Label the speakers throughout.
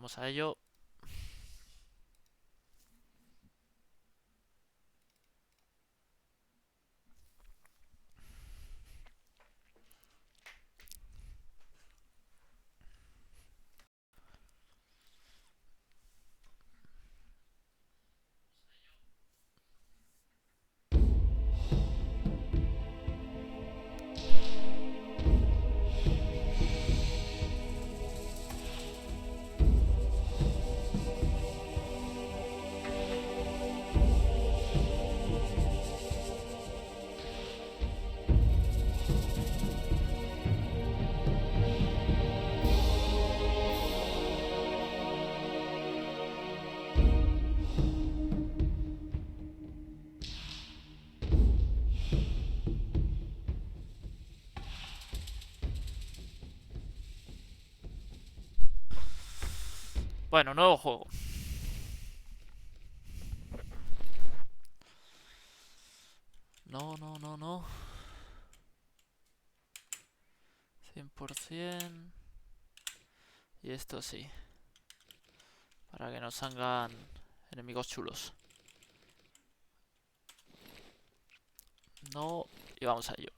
Speaker 1: Vamos a ello. Bueno, nuevo juego. No. 100%. Y esto sí. Para que nos salgan enemigos chulos. No. Y vamos a ello.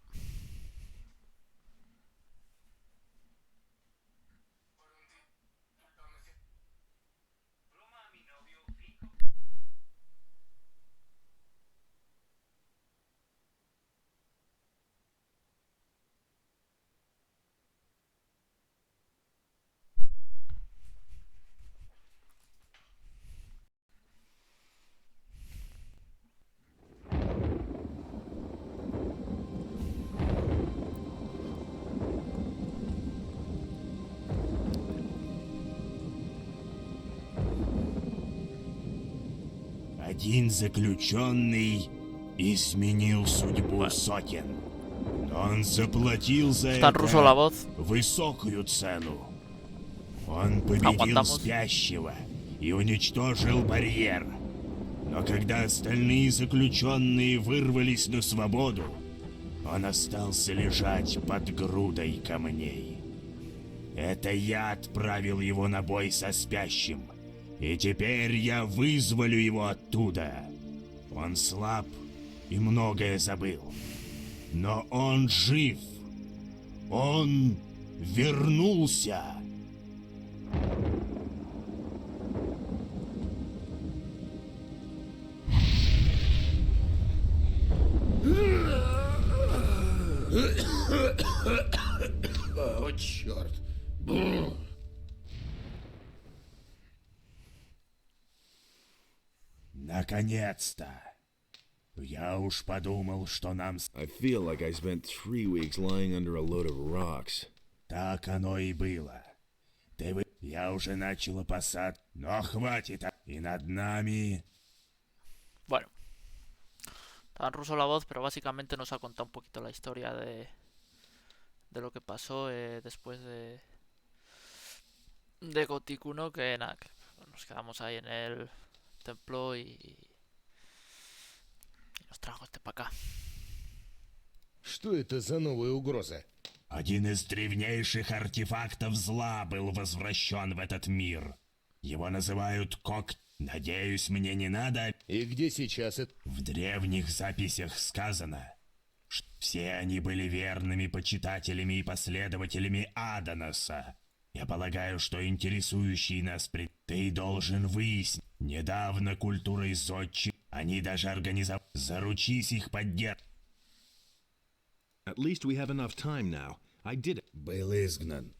Speaker 2: Один заключенный изменил судьбу сотен. Но он заплатил за
Speaker 1: Está en ruso la voz.
Speaker 2: высокую цену. Он победил спящего и уничтожил барьер. Но когда остальные заключенные вырвались на свободу, он остался лежать под грудой камней. Это я отправил его на бой со спящим. И теперь я вызволю его оттуда. Он слаб и многое забыл. Но он жив. Он вернулся.
Speaker 3: О, черт.
Speaker 2: Наконец-то. Я уж подумал, что нам...
Speaker 3: I feel like I spent 3 weeks lying under a load of rocks.
Speaker 2: Так оно и было. Я уже начал опасаться, но хватит. И над нами...
Speaker 1: Bueno. Está en ruso la voz, pero básicamente nos ha contado un poquito la historia de lo que pasó después de Gothic 1, que nada, que nos quedamos ahí en el templo y nos trajo este para acá.
Speaker 3: Что это за новая угроза?
Speaker 2: Один из древнейших артефактов зла был возвращен в этот мир. Его называют Надеюсь, мне не надо...
Speaker 3: И где сейчас это?
Speaker 2: В древних записях сказано, что все они были верными почитателями и последователями Аданоса. Я полагаю, что интересующий нас ты должен выяснить. Недавно культурой зодчи они даже организовали. Заручись их поддержкой.
Speaker 3: At least we have enough time now. I did it.
Speaker 2: Был изгнан.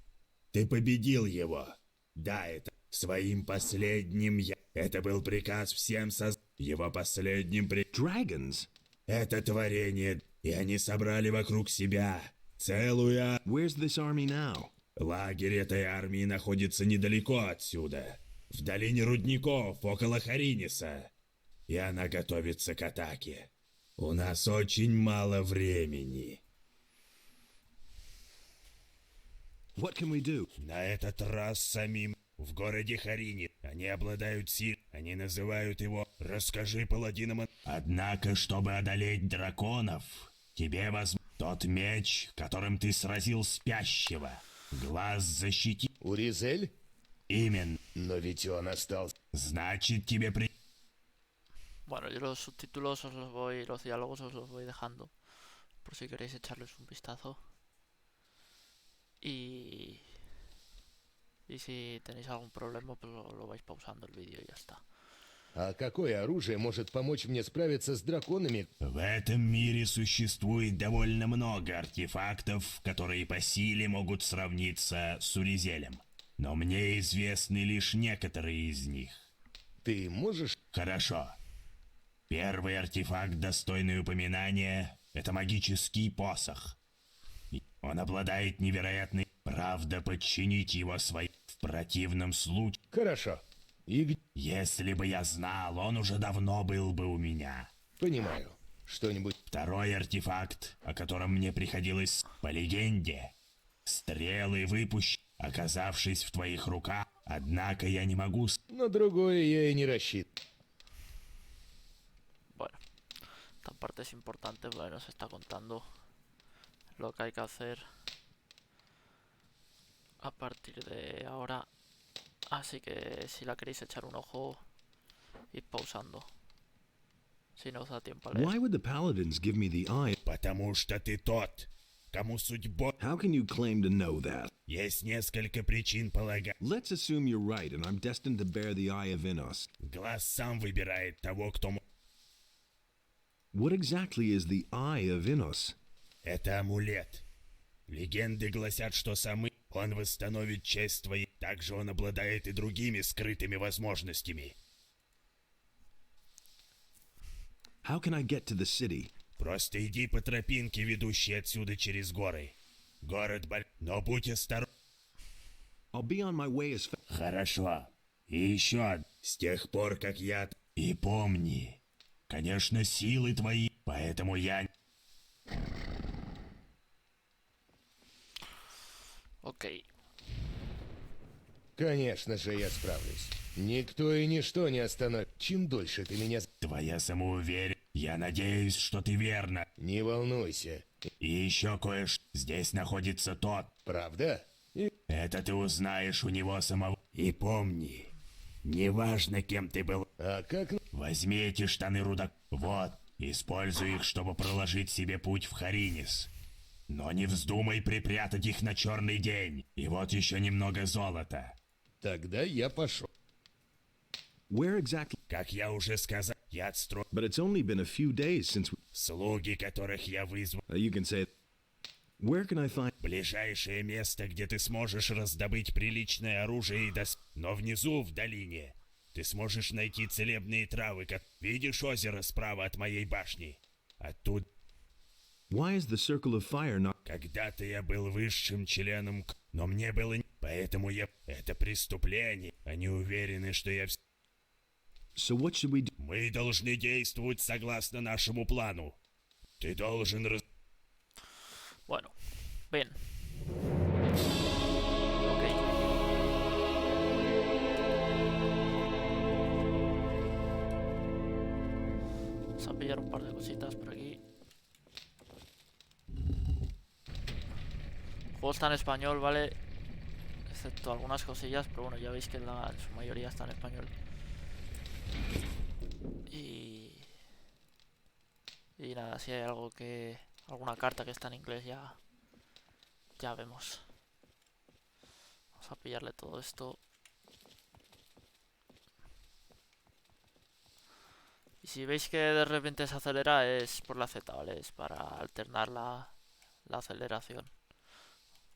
Speaker 2: Ты победил его. Да, это своим последним я... Это был приказ всем его последним
Speaker 3: Dragons?
Speaker 2: Это творение, и они собрали вокруг себя целую...
Speaker 3: Where's this army now?
Speaker 2: Лагерь этой армии находится недалеко отсюда, в долине рудников, около Хариниса. И она готовится к атаке. У нас очень мало времени.
Speaker 3: What can we do?
Speaker 2: На этот раз самим в городе Харини. Они обладают силой. Они называют его «Расскажи паладинам». Однако, чтобы одолеть драконов, тебе возьмут тот меч, которым ты сразил спящего. Глаз защити.
Speaker 3: Уризель?
Speaker 2: Именно.
Speaker 4: Но ведь он остался.
Speaker 2: Значит, тебе при...
Speaker 1: Bueno, yo los subtítulos os los voy, los diálogos os los voy dejando, por si queréis echarles un vistazo. Y, y si tenéis algún problema, pues lo vais pausando el vídeo y ya está.
Speaker 4: А какое оружие может помочь мне справиться с драконами?
Speaker 2: В этом мире существует довольно много артефактов, которые по силе могут сравниться с Уризелем. Но мне известны лишь некоторые из них.
Speaker 4: Ты можешь...
Speaker 2: Хорошо. Первый артефакт, достойный упоминания, это магический посох. Он обладает невероятной... Правда, подчинить его своей... В противном случае...
Speaker 4: Хорошо. И...
Speaker 2: Если бы я знал, он уже давно был бы у меня.
Speaker 4: Понимаю. Что-нибудь...
Speaker 2: Второй артефакт, о котором мне приходилось... По легенде. Стрелы выпущены, оказавшись в твоих руках. Однако я не могу...
Speaker 4: На другое я и не рассчитываю.
Speaker 1: Bueno, esta parte es importante porque nos está contando lo que hay que hacer a partir de ahora. Así que si la queréis echar un ojo, id pausando. Si no os da tiempo a leer.
Speaker 3: Why would the paladins give me the eye?
Speaker 2: Потому что ты тот, кому судьба...
Speaker 3: How can you claim to know that?
Speaker 2: Есть несколько причин полагать.
Speaker 3: Let's assume you're right and I'm destined to bear the eye of Innos.
Speaker 2: Глаз сам выбирает того, кто...
Speaker 3: What exactly is the eye of Innos?
Speaker 2: Это амулет. Легенды гласят, что самый... Он восстановит честь твоей. Также он обладает и другими скрытыми возможностями.
Speaker 3: How can I get to the city?
Speaker 2: Просто иди по тропинке, ведущей отсюда через горы. Город но будь осторожен.
Speaker 3: I'll be on my way as fast.
Speaker 2: Хорошо. И еще с тех пор, как я... И помни, конечно, силы твои, поэтому я...
Speaker 1: Ok.
Speaker 4: Конечно же, я справлюсь. Никто и ничто не остановит. Чем дольше ты меня...
Speaker 2: Твоя самоуверенность. Я надеюсь, что ты верно.
Speaker 4: Не волнуйся.
Speaker 2: И еще кое-что. Здесь находится тот.
Speaker 4: Правда?
Speaker 2: Это ты узнаешь у него самого. И помни, неважно, кем ты был.
Speaker 4: А как...
Speaker 2: Возьми эти штаны рудок. Вот, используй их, чтобы проложить себе путь в Харинис. Но не вздумай припрятать их на черный день. И вот еще немного золота.
Speaker 4: Тогда я пошел.
Speaker 3: Where exactly?
Speaker 2: Как я уже сказал, я отстрою...
Speaker 3: But it's only been a few days since...
Speaker 2: Слуги, которых я вызвал.
Speaker 3: You can say it. Where can I find...
Speaker 2: Ближайшее место, где ты сможешь раздобыть приличное оружие и Но внизу, в долине, ты сможешь найти целебные травы, как... Видишь озеро справа от моей башни? Оттуда...
Speaker 3: Why is the circle of fire not...
Speaker 2: Когда-то я был высшим членом, но мне было... Поэтому я... Это преступление. Они уверены, что я...
Speaker 3: So what should we do?
Speaker 2: Мы должны действовать согласно нашему плану. Ты должен...
Speaker 1: Bueno, bien. Ok. Vamos a pillar un par de cositas por aquí. El juego está en español, ¿vale? Excepto algunas cosillas, pero bueno, ya veis que en su mayoría está en español. Y nada, si hay algo que... Alguna carta que está en inglés ya vemos. Vamos a pillarle todo esto. Y si veis que de repente se acelera es por la Z, ¿vale? Es para alternar la aceleración.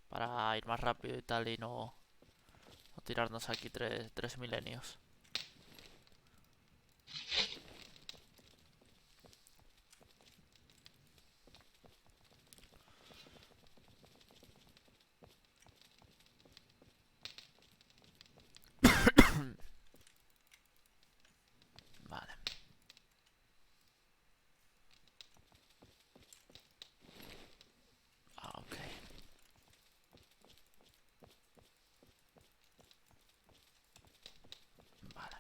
Speaker 1: Para ir más rápido y tal y no tirarnos aquí tres milenios. Vale. Ok. Vale.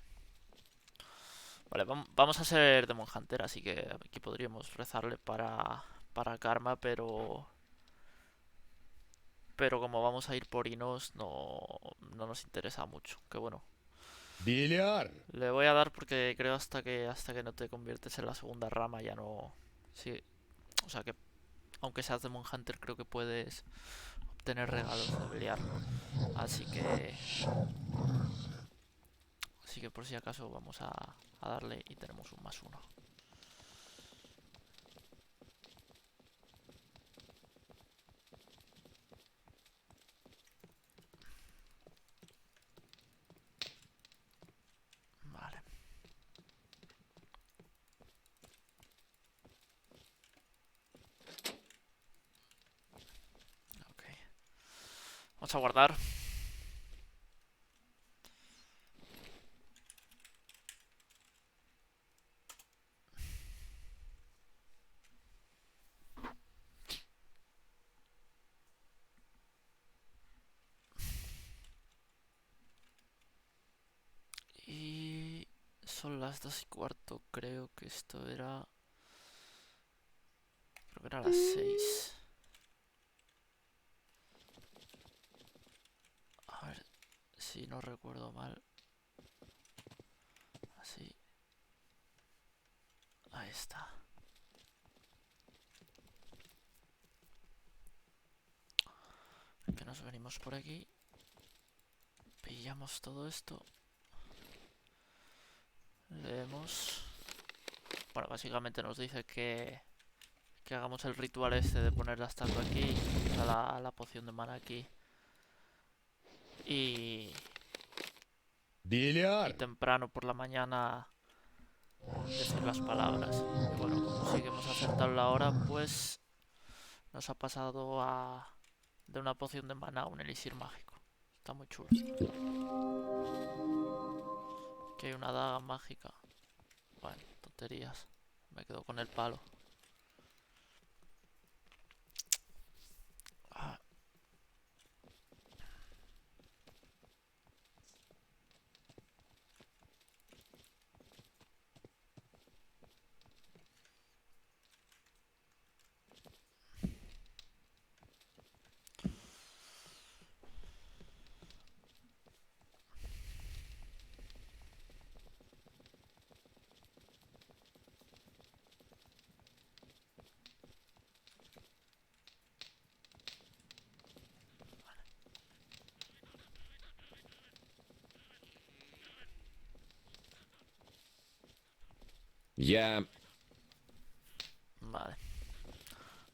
Speaker 1: Vale, vamos a ser Demon Hunter, así que aquí podríamos rezarle para karma, pero pero como vamos a ir por Inos, no nos interesa mucho. Que bueno,
Speaker 4: Белиар!
Speaker 1: le voy a dar porque creo hasta que no te conviertes en la segunda rama ya no. Sí, o sea que aunque seas Demon Hunter creo que puedes obtener regalos de Beliar. Así que por si acaso vamos a darle y tenemos un +1. Vale. Ok. Vamos a guardar. Y son las 2:15. Creo que esto era... Creo que era las 6. A ver si no recuerdo mal. Así. Ahí está. Que nos venimos por aquí. Pillamos todo esto. Leemos. Bueno, básicamente nos dice que hagamos el ritual este de poner la estatua aquí, o sea, la poción de mana aquí. Y
Speaker 4: Белиар!
Speaker 1: temprano por la mañana decir las palabras. Y bueno, como sí que hemos acertado la hora, pues nos ha pasado de una poción de mana a un elixir mágico. Está muy chulo. Aquí hay una daga mágica. Bueno, tonterías. Me quedo con el palo. Ah,
Speaker 5: Я...
Speaker 1: vale.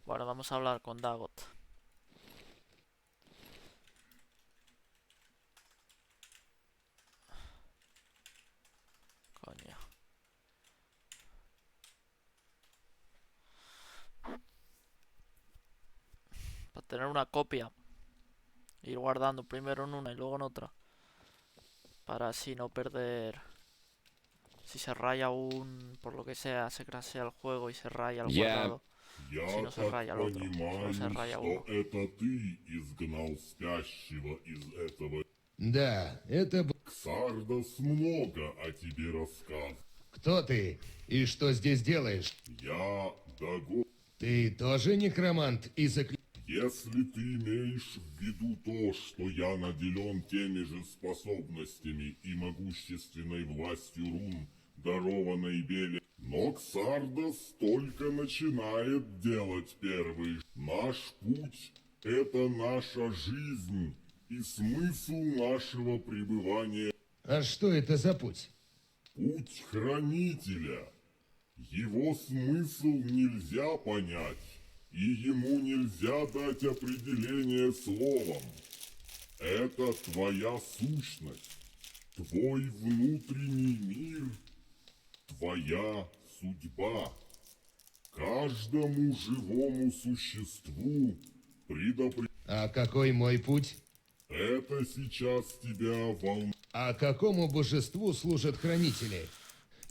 Speaker 1: Bueno, vamos a hablar con Dagot. Coño. Para tener una copia. Ir guardando primero en una y luego en otra. Para así no perder. Si se raya por lo que sea, se crasea el juego y se raya el
Speaker 5: Я...
Speaker 1: guardado. Si
Speaker 6: Я
Speaker 1: no se
Speaker 6: так
Speaker 1: raya el otro, solo
Speaker 6: понимаю,
Speaker 1: se raya
Speaker 6: что
Speaker 1: uno.
Speaker 6: это ты изгнал спящего из этого.
Speaker 4: Да, это...
Speaker 6: Ксардос много о тебе рассказывал.
Speaker 4: Кто ты? И что здесь делаешь?
Speaker 6: Я Даго.
Speaker 4: Ты тоже некромант и
Speaker 6: Если ты имеешь в виду то, что я наделен теми же способностями и могущественной властью рун, дарованной Беле, но Ксардос только начинает делать первый. Наш путь — это наша жизнь и смысл нашего пребывания.
Speaker 4: А что это за путь?
Speaker 6: Путь хранителя. Его смысл нельзя понять, и ему нельзя дать определение словом. Это твоя сущность, твой внутренний мир, твоя судьба. Каждому живому существу
Speaker 4: А какой мой путь?
Speaker 6: Это сейчас тебя волнует.
Speaker 4: А какому божеству служат хранители?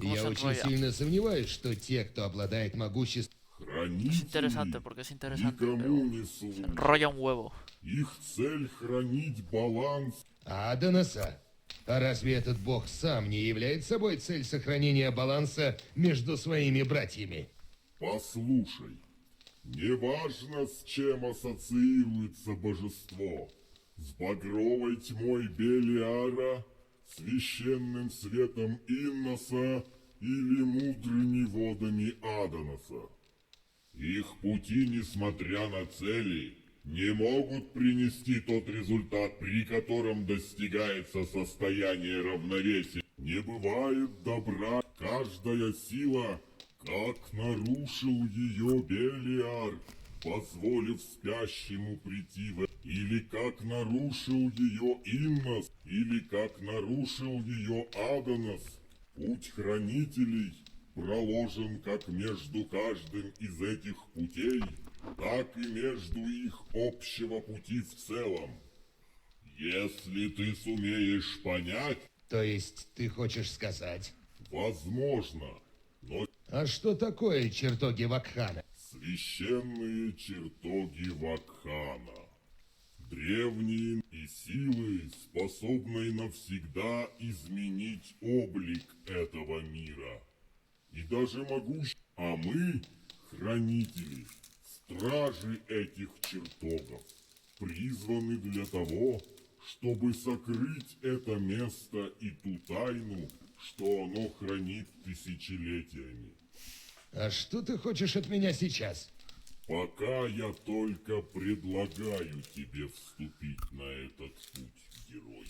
Speaker 4: Я
Speaker 1: se
Speaker 4: очень
Speaker 1: enrolla?
Speaker 4: сильно сомневаюсь, что те, кто обладает могуществом...
Speaker 1: Es interesante
Speaker 6: Хранители
Speaker 1: porque es interesante,
Speaker 6: никому
Speaker 1: pero
Speaker 6: не
Speaker 1: se
Speaker 6: служат.
Speaker 1: enrolla un huevo.
Speaker 6: Их цель хранить баланс.
Speaker 4: Адоноса? А разве этот бог сам не является собой цель сохранения баланса между своими братьями?
Speaker 6: Послушай, Неважно, с чем ассоциируется божество. С багровой тьмой Белиара, священным светом Инноса или мудрыми водами Адоноса. Их пути, несмотря на цели, не могут принести тот результат, при котором достигается состояние равновесия. Не бывает добра, каждая сила, как нарушил ее Белиар, позволив спящему прийти в... Или как нарушил ее Иннос, или как нарушил ее Адонос. Путь хранителей проложен как между каждым из этих путей, так и между их общего пути в целом. Если ты сумеешь понять,
Speaker 4: То есть ты хочешь сказать?
Speaker 6: возможно, но
Speaker 4: А что такое чертоги Вакхана?
Speaker 6: священные чертоги Вакхана. Древние и силы, способные навсегда изменить облик этого мира. И даже а мы, хранители, стражи этих чертогов, призваны для того, чтобы сокрыть это место и ту тайну, что оно хранит тысячелетиями.
Speaker 4: А что ты хочешь от меня сейчас?
Speaker 6: Пока я только предлагаю тебе вступить на этот путь, герой.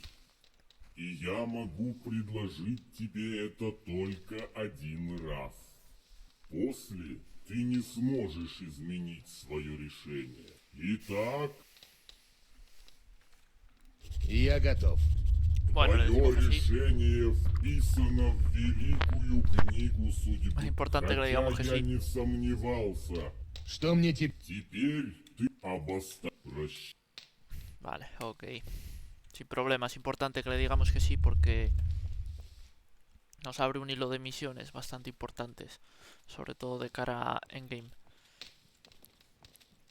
Speaker 6: И я могу предложить тебе это только один раз. После ты не сможешь изменить свое решение. Итак,
Speaker 4: Я готов.
Speaker 1: Bueno, le
Speaker 6: твое
Speaker 1: decimos que sí.
Speaker 6: решение вписано в великую книгу судьбы.
Speaker 1: Es importante que le digamos que
Speaker 6: Хотя я
Speaker 1: sí.
Speaker 6: не сомневался.
Speaker 4: Что мне теперь?
Speaker 6: Теперь ты прощай.
Speaker 1: Vale, ok. Sin problema, es importante que le digamos que sí porque nos abre un hilo de misiones bastante importantes, sobre todo de cara a endgame.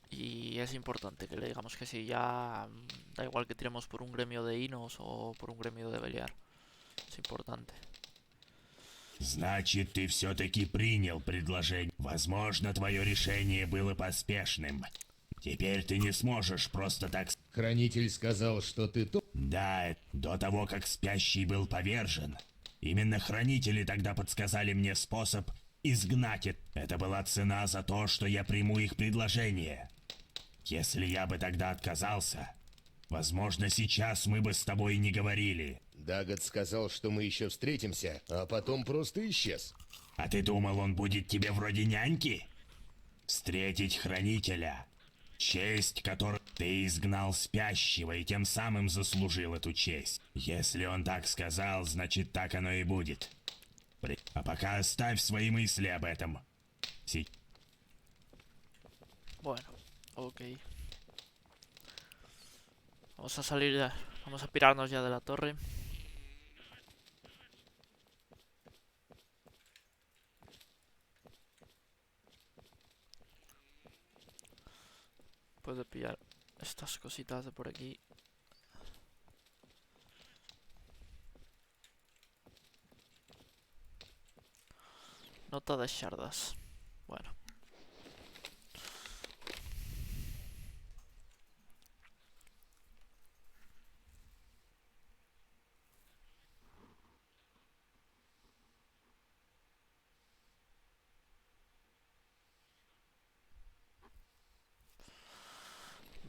Speaker 1: Y es importante que le digamos que sí, ya da igual que tiremos por un gremio de Inos o por un gremio de Beliar. Es importante.
Speaker 2: Значит, ты все-таки принял предложение. Возможно, твое решение было поспешным. Теперь ты не сможешь просто так...
Speaker 4: Хранитель сказал, что ты то...
Speaker 2: Да, до того, как спящий был повержен. Именно хранители тогда подсказали мне способ изгнать это. Это была цена за то, что я приму их предложение. Если я бы тогда отказался, возможно, сейчас мы бы с тобой не говорили.
Speaker 4: Дагот сказал, что мы еще встретимся, а потом просто исчез.
Speaker 2: А ты думал, он будет тебе вроде няньки? Встретить хранителя. Честь, которую ты изгнал спящего и тем самым заслужил эту честь. Если он так сказал, значит так оно и будет. А пока оставь свои мысли об этом.
Speaker 1: Bueno, ok. Vamos a salir ya. Vamos a pirarnos ya de la torre. Puedo pillar estas cositas de por aquí. Nota de shardas. Bueno.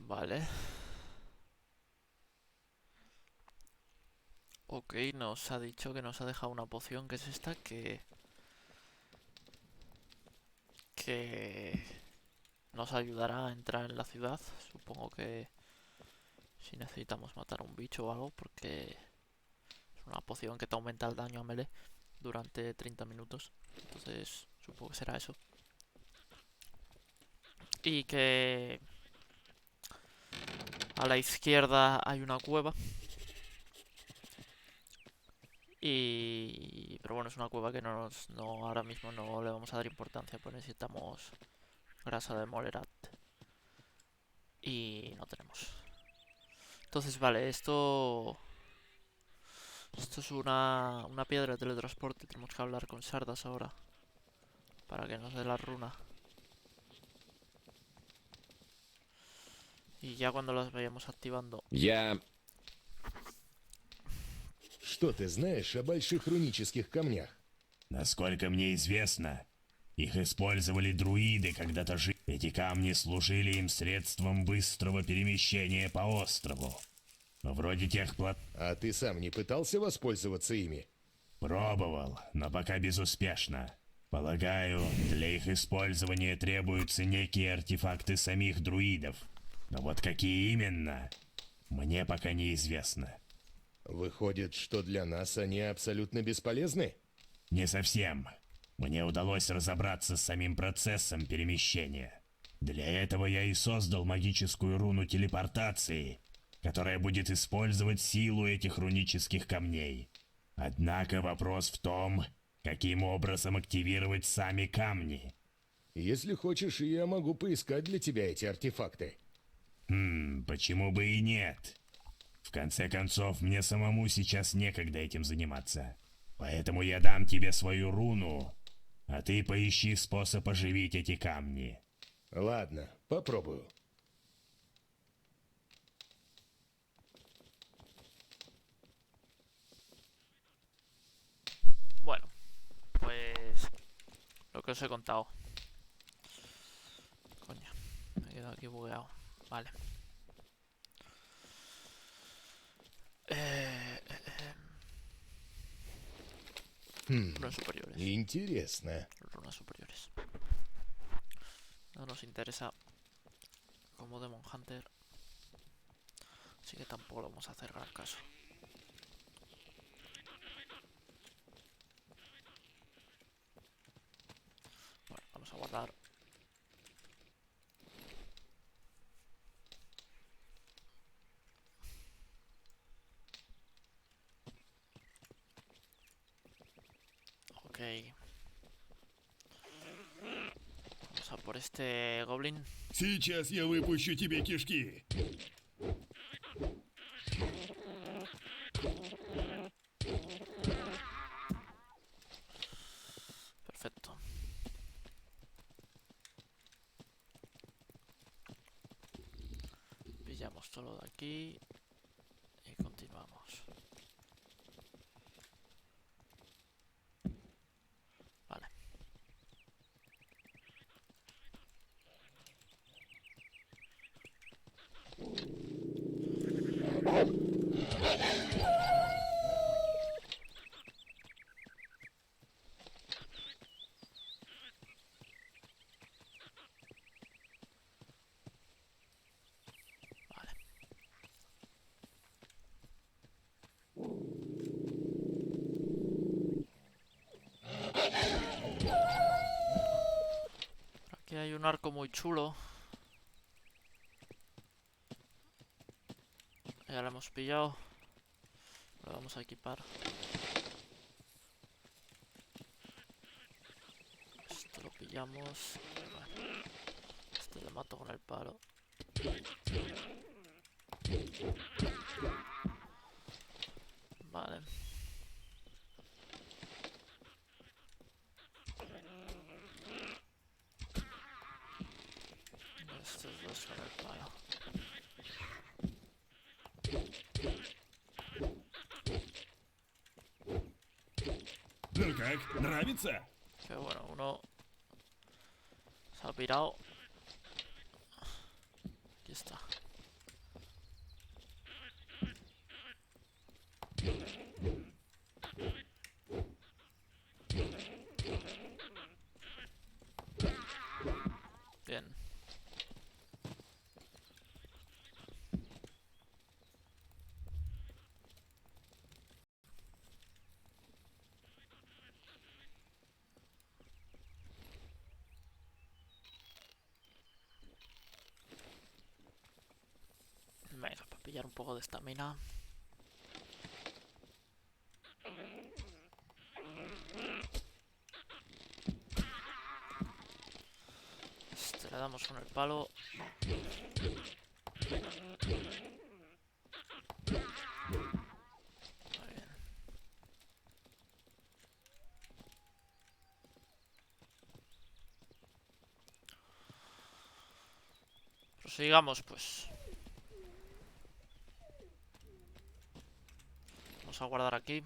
Speaker 1: Vale. Ok, nos ha dicho que nos ha dejado una poción, que es esta, que nos ayudará a entrar en la ciudad. Supongo que si necesitamos matar a un bicho o algo, porque es una poción que te aumenta el daño a melee durante 30 minutos. Entonces supongo que será eso. Y que a la izquierda hay una cueva. Pero bueno, es una cueva que no ahora mismo no le vamos a dar importancia, pues necesitamos grasa de Molerat. Y no tenemos. Entonces, vale, esto es una piedra de teletransporte. Tenemos que hablar con Sardas ahora para que nos dé la runa. Y ya cuando las vayamos activando.
Speaker 4: Что ты знаешь о больших рунических камнях?
Speaker 2: Насколько мне известно, их использовали друиды когда-то жили. Эти камни служили им средством быстрого перемещения по острову. Вроде тех
Speaker 4: А ты сам не пытался воспользоваться ими?
Speaker 2: Пробовал, но пока безуспешно. Полагаю, для их использования требуются некие артефакты самих друидов. Но вот какие именно, мне пока неизвестно.
Speaker 4: Выходит, что для нас они абсолютно бесполезны?
Speaker 2: Не совсем. Мне удалось разобраться с самим процессом перемещения. Для этого я и создал магическую руну телепортации, которая будет использовать силу этих рунических камней. Однако вопрос в том, каким образом активировать сами камни.
Speaker 4: Если хочешь, я могу поискать для тебя эти артефакты.
Speaker 2: Почему бы и нет? В конце концов, мне самому сейчас некогда этим заниматься. Поэтому я дам тебе свою руну, а ты поищи способ оживить эти камни.
Speaker 4: Ладно, попробую.
Speaker 1: Bueno, pues lo que os he contado. Coño, me he quedado aquí bugueado. Vale. Runas superiores.
Speaker 4: Интересно.
Speaker 1: Runas superiores. No nos interesa como Demon Hunter. Así que tampoco lo vamos a hacer gran caso. Bueno, vamos a guardar. Ok. Vamos a por este goblin.
Speaker 3: Сейчас я выпущу тебе кишки.
Speaker 1: Perfecto. Pillamos todo de aquí y continuamos. Vale. Vale. Aquí hay un arco muy chulo. Ya lo hemos pillado. Lo vamos a equipar. Esto lo pillamos. Bueno, este lo mato con el palo. Vale. Estos dos con el palo.
Speaker 3: Ну как, нравится?
Speaker 1: Que bueno, uno se ha pirado. Aquí está. Bien. Venga, para pillar un poco de estamina. Este le damos con el palo. Muy bien. Prosigamos pues. vamos a guardar aquí.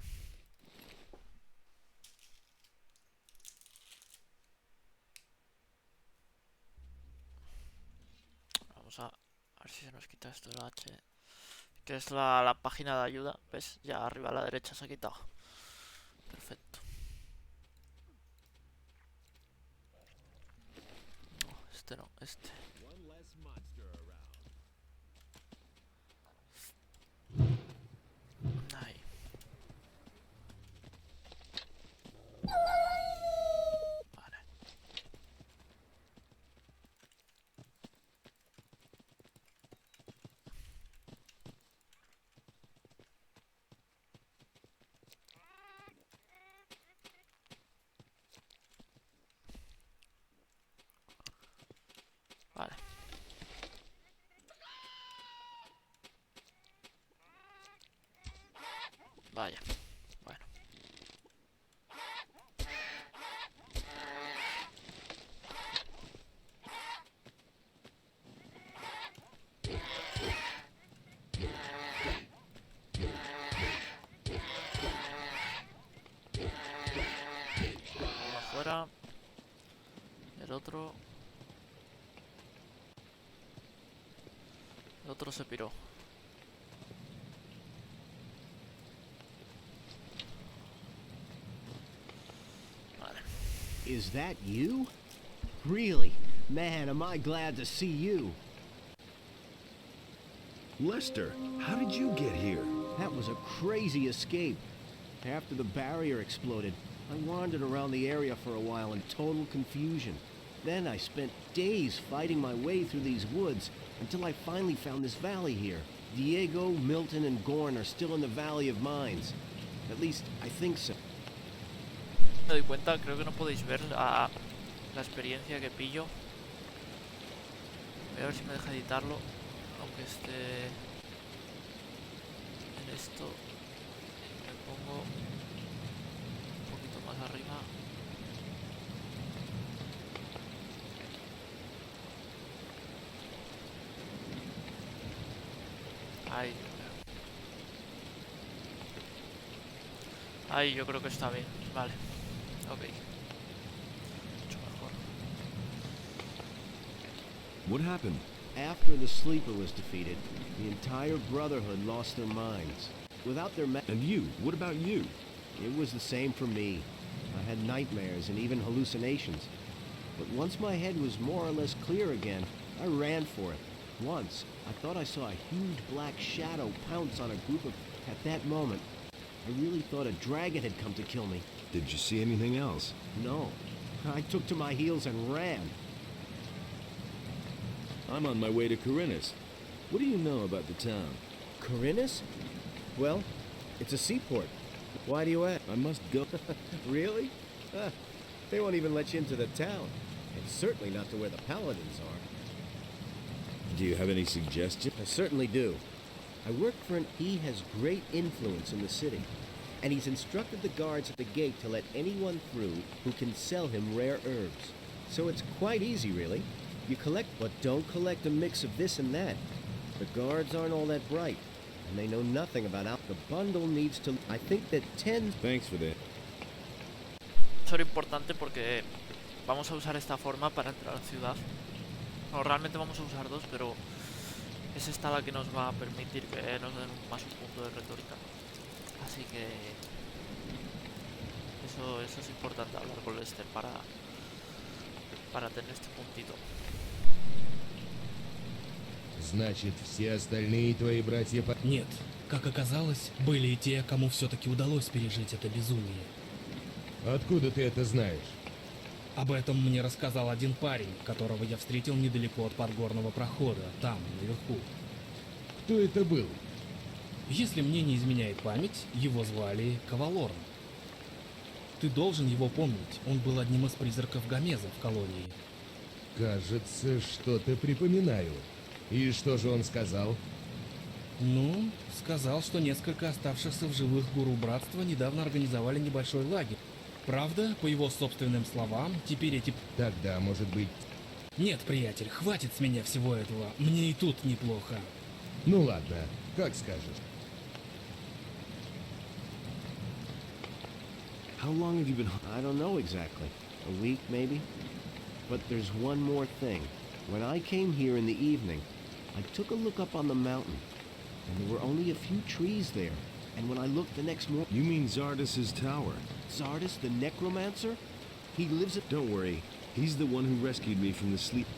Speaker 1: Vamos a ver si se nos quita esto de la H. Que es la página de ayuda. ¿Ves? Ya arriba a la derecha se ha quitado. Perfecto. No, este no, este. Ahí. Vale. Vale. Vaya. Bueno. Uno afuera. El otro. El otro se piró. Vale.
Speaker 5: Is that you? Really? Man, am I glad to see you.
Speaker 3: Lester, how did you get here?
Speaker 5: That was a crazy escape. After the barrier exploded, I wandered around the area for a while in total confusion. Then I spent days fighting my way through these woods until I finally found this valley here. Diego, Milton, and Gorn are still in the Valley of Mines. At least, I think so.
Speaker 1: Me doy cuenta, creo que no podéis ver la experiencia que pillo. Voy a ver si me deja editarlo, aunque esté en esto. Me pongo un poquito más arriba. Ahí, ahí yo creo que está bien, vale. Ok. Mucho mejor.
Speaker 3: What happened?
Speaker 5: After the Sleeper was defeated, the entire Brotherhood lost their minds. Without their
Speaker 3: And you? What about you?
Speaker 5: it was the same for me. I had nightmares and even hallucinations. But once my head was more or less clear again, I ran for it. Once, I thought I saw a huge black shadow pounce on a group of... At that moment, I really thought a dragon had come to kill me.
Speaker 3: Did you see anything else?
Speaker 5: No. I took to my heels and ran.
Speaker 7: I'm on my way to Corinus. What do you know about the town?
Speaker 5: Corinus? Well, it's a seaport. Why do you ask?
Speaker 7: I must go.
Speaker 5: Really? They won't even let you into the town. And certainly not to where the paladins are.
Speaker 7: Do you have any suggestions?
Speaker 5: I certainly do. I work for an... He has great influence in the city. And he's instructed the guards at the gate to let anyone through who can sell him rare herbs. So it's quite easy, really. You collect, but don't collect a mix of this and that. The guards aren't all that bright. And they know nothing about how... The bundle needs to... I think that 10...
Speaker 7: Thanks for that.
Speaker 1: Eso era importante porque vamos a usar esta forma para entrar a la ciudad. No, realmente vamos a usar dos, pero es esta la que nos va a permitir que nos den más un punto de retórica. Así que eso es importante hablar con Lester para tener este puntito.
Speaker 4: Значит, все остальные твои братья...
Speaker 8: Нет, как оказалось, были и те, кому все-таки удалось пережить это безумие.
Speaker 4: Откуда ты это знаешь?
Speaker 8: Об этом мне рассказал один парень, которого я встретил недалеко от подгорного прохода, там, наверху.
Speaker 4: Кто это был?
Speaker 8: Если мне не изменяет память, его звали Кавалором. Ты должен его помнить, он был одним из призраков Гомеза в колонии.
Speaker 4: Кажется, что-то припоминаю. И что же он сказал?
Speaker 8: Ну, сказал, что несколько оставшихся в живых гуру братства недавно организовали небольшой лагерь. Правда, по его собственным словам, теперь эти...
Speaker 4: Тогда, может быть...
Speaker 8: Нет, приятель, хватит с меня всего этого, мне и тут неплохо.
Speaker 4: Ну ладно, как скажешь.
Speaker 3: How long have you been...
Speaker 5: I don't know exactly. A week, maybe? But there's one more thing. When I came here in the evening, I took a look up on the mountain, and there were only a few trees there. And when I looked the next morning...
Speaker 3: You mean Zardas's tower?
Speaker 5: Zardas, the necromancer? He lives at...
Speaker 3: Don't worry. He's the one who rescued me from the sleep...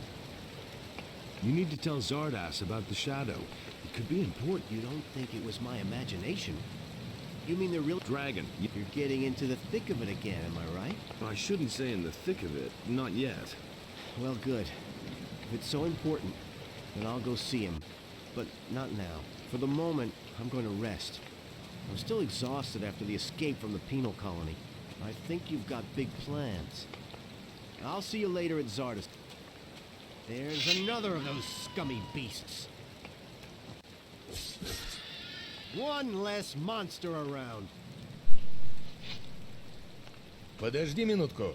Speaker 3: You need to tell Zardas about the shadow. It could be important.
Speaker 5: You don't think it was my imagination? You mean the real...
Speaker 3: Dragon.
Speaker 5: You're getting into the thick of it again, am I right?
Speaker 3: I shouldn't say in the thick of it. Not yet.
Speaker 5: Well, good. If it's so important, then I'll go see him. But not now. For the moment, I'm going to rest. I'm still exhausted after the escape from the penal colony. I think you've got big plans. I'll see you later at Zardas. There's another of those scummy beasts. One less monster around.
Speaker 4: Подожди минутку.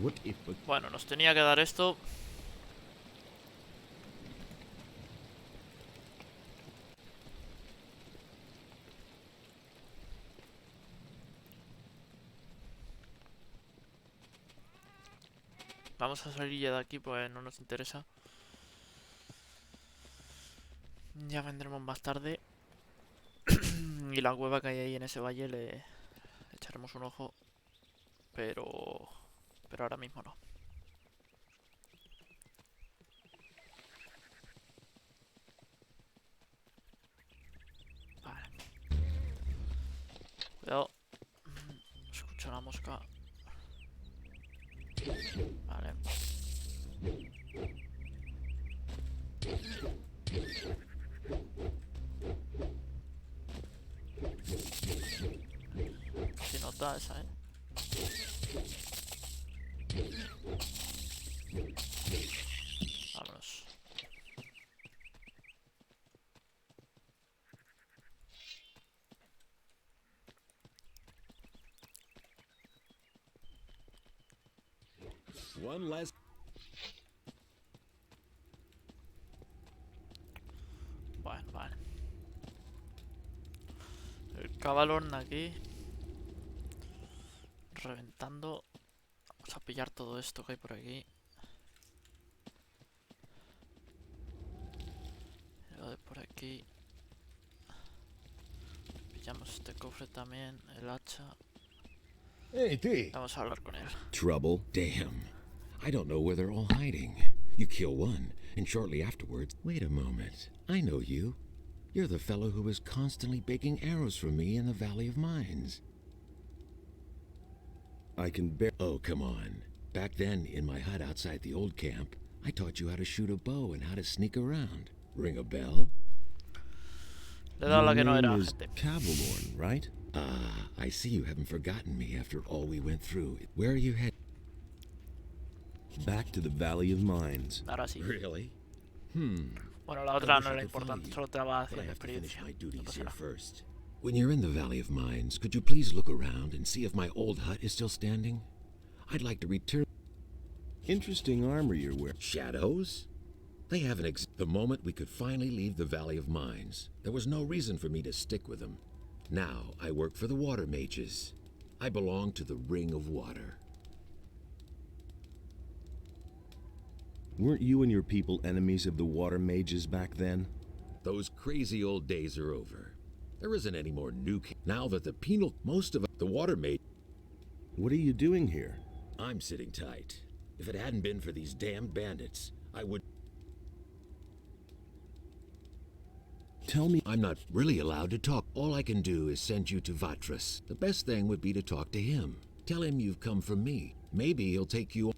Speaker 5: What if...
Speaker 1: Bueno, nos tenía que dar esto. Vamos a salir ya de aquí, pues no nos interesa. Ya vendremos más tarde. Y la cueva que hay ahí en ese valle le echaremos un ojo. Pero ahora mismo no. Vale. Cuidado. Escucho la mosca. Vale. Si nota esa, Vámonos.
Speaker 3: One last...
Speaker 1: Bueno, vale. El cabalón aquí. Reventando. Vamos a pillar todo esto que hay por aquí. Y lo de por aquí. Pillamos este cofre también, el hacha.
Speaker 4: Эй, ты!
Speaker 1: Vamos a hablar con él.
Speaker 9: Trouble? Damn. I don't know where they're all hiding. You kill one, and shortly afterwards... Wait a moment. I know you. You're the fellow who was constantly baking arrows for me in the Valley of Mines.
Speaker 3: I can bear...
Speaker 9: Oh, come on. Back then, in my hut outside the old camp, I taught you how to shoot a bow and how to sneak around. Ring a bell?
Speaker 1: Le he dado la que no
Speaker 3: Your
Speaker 1: era,
Speaker 3: name is
Speaker 1: gente.
Speaker 3: Cavalorn, right?
Speaker 9: Ah, I see you haven't forgotten me after all we went through. Where are you headed?
Speaker 3: Back to the Valley of Mines.
Speaker 1: Ahora sí.
Speaker 9: Really?
Speaker 1: Bueno, la
Speaker 9: I
Speaker 1: otra
Speaker 9: wish
Speaker 1: no
Speaker 9: I
Speaker 1: era
Speaker 9: could follow
Speaker 1: importante,
Speaker 9: you,
Speaker 1: solo te daba
Speaker 9: but I have to finish
Speaker 1: experiencia.
Speaker 9: my
Speaker 1: No
Speaker 9: duties here
Speaker 1: pasará.
Speaker 9: first. When you're in the Valley of Mines, could you please look around and see if my old hut is still standing? I'd like to return...
Speaker 3: Interesting armor you're wearing.
Speaker 9: Shadows? They haven't the moment we could finally leave the Valley of Mines, there was no reason for me to stick with them. Now I work for the Water Mages. I belong to the Ring of Water.
Speaker 3: Weren't you and your people enemies of the Water Mages back then?
Speaker 9: Those crazy old days are over. There isn't any more now that the penal... Most of the Water Mage...
Speaker 3: What are you doing here?
Speaker 9: I'm sitting tight. If it hadn't been for these damned bandits, I would...
Speaker 3: Tell me...
Speaker 9: I'm not really allowed to talk. All I can do is send you to Vatras. The best thing would be to talk to him. Tell him you've come from me. Maybe he'll take you...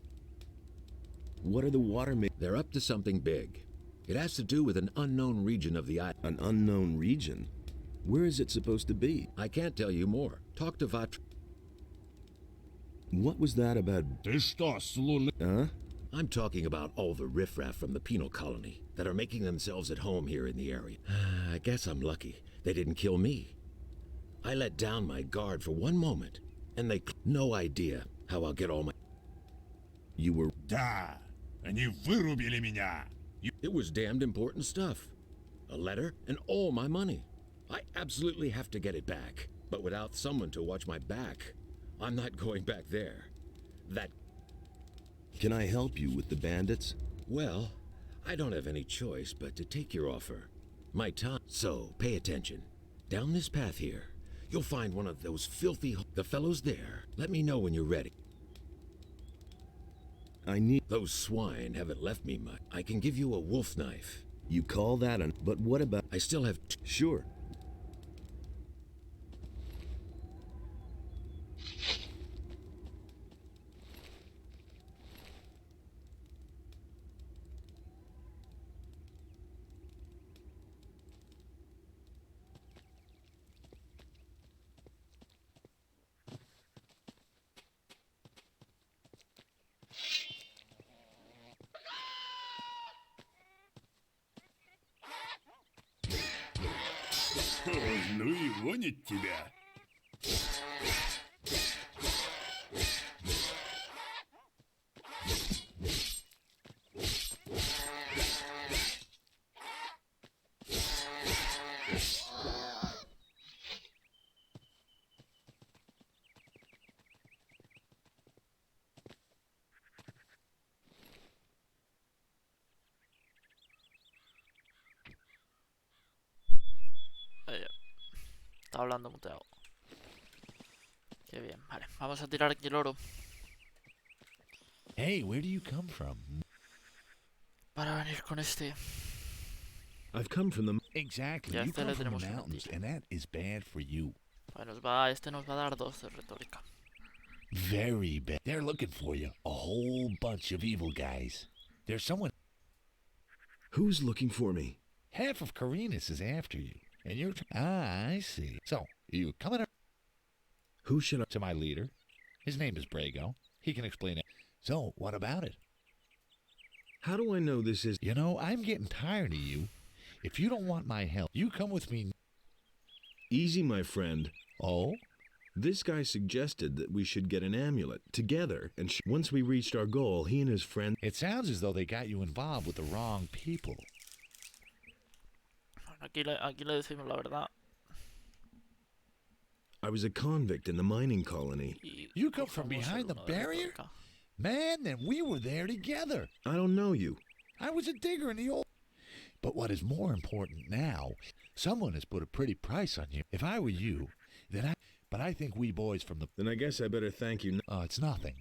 Speaker 3: What are the Water Mages?
Speaker 9: They're up to something big. It has to do with an unknown region of the island.
Speaker 3: An unknown region? Where is it supposed to be?
Speaker 9: I can't tell you more. Talk to Vatras.
Speaker 3: What was that about...
Speaker 2: Ты что, с Луны?
Speaker 3: Huh?
Speaker 9: I'm talking about all the riffraff from the penal colony that are making themselves at home here in the area. I guess I'm lucky. They didn't kill me. I let down my guard for one moment, and they... No idea how I'll get all my...
Speaker 3: You were...
Speaker 2: Да, они вырубили меня.
Speaker 9: It was damned important stuff. A letter and all my money. I absolutely have to get it back. But without someone to watch my back, I'm not going back there. That...
Speaker 3: Can I help you with the bandits?
Speaker 9: Well, I don't have any choice but to take your offer. My time... So, pay attention. Down this path here, you'll find one of those filthy... The fellow's there. Let me know when you're ready.
Speaker 3: I need...
Speaker 9: Those swine haven't left me much. I can give you a wolf knife.
Speaker 3: You call that an... But what about...
Speaker 9: I still have...
Speaker 3: Sure.
Speaker 2: Ну и гонит тебя.
Speaker 1: Está hablando muteado. Qué bien, vale. Vamos a tirar aquí el oro.
Speaker 2: Hey, where do you come from?
Speaker 1: Para venir con este.
Speaker 3: I've come from the...
Speaker 2: Exactly.
Speaker 1: Ya
Speaker 2: You
Speaker 1: este
Speaker 2: come
Speaker 1: le
Speaker 2: from
Speaker 1: tenemos
Speaker 2: the
Speaker 1: que
Speaker 2: mountains,
Speaker 1: mentir.
Speaker 2: and that is bad for you.
Speaker 1: Vale, este nos va a dar 2 de retórica.
Speaker 2: Very bad. They're looking for you. A whole bunch of evil guys. There's someone...
Speaker 3: Who's looking for me?
Speaker 2: Half of Carinus is after you. And you're... I see. So, you coming up
Speaker 3: Who should I...
Speaker 2: to my leader? His name is Brago. He can explain it. So, what about it?
Speaker 3: How do I know this is...
Speaker 2: You know, I'm getting tired of you. If you don't want my help, you come with me.
Speaker 3: Easy, my friend.
Speaker 2: Oh?
Speaker 3: This guy suggested that we should get an amulet together, and once we reached our goal, he and his friend...
Speaker 2: It sounds as though they got you involved with the wrong people.
Speaker 1: Aquí le decimos la verdad.
Speaker 3: I was a convict in the mining colony.
Speaker 2: You come from behind the barrier? Man, then we were there together.
Speaker 3: I don't know you.
Speaker 2: I was a digger in the old... But what is more important now, someone has put a pretty price on you. If I were you, then I... But I think we boys from the...
Speaker 3: Then I guess I better thank you.
Speaker 2: Oh, it's nothing.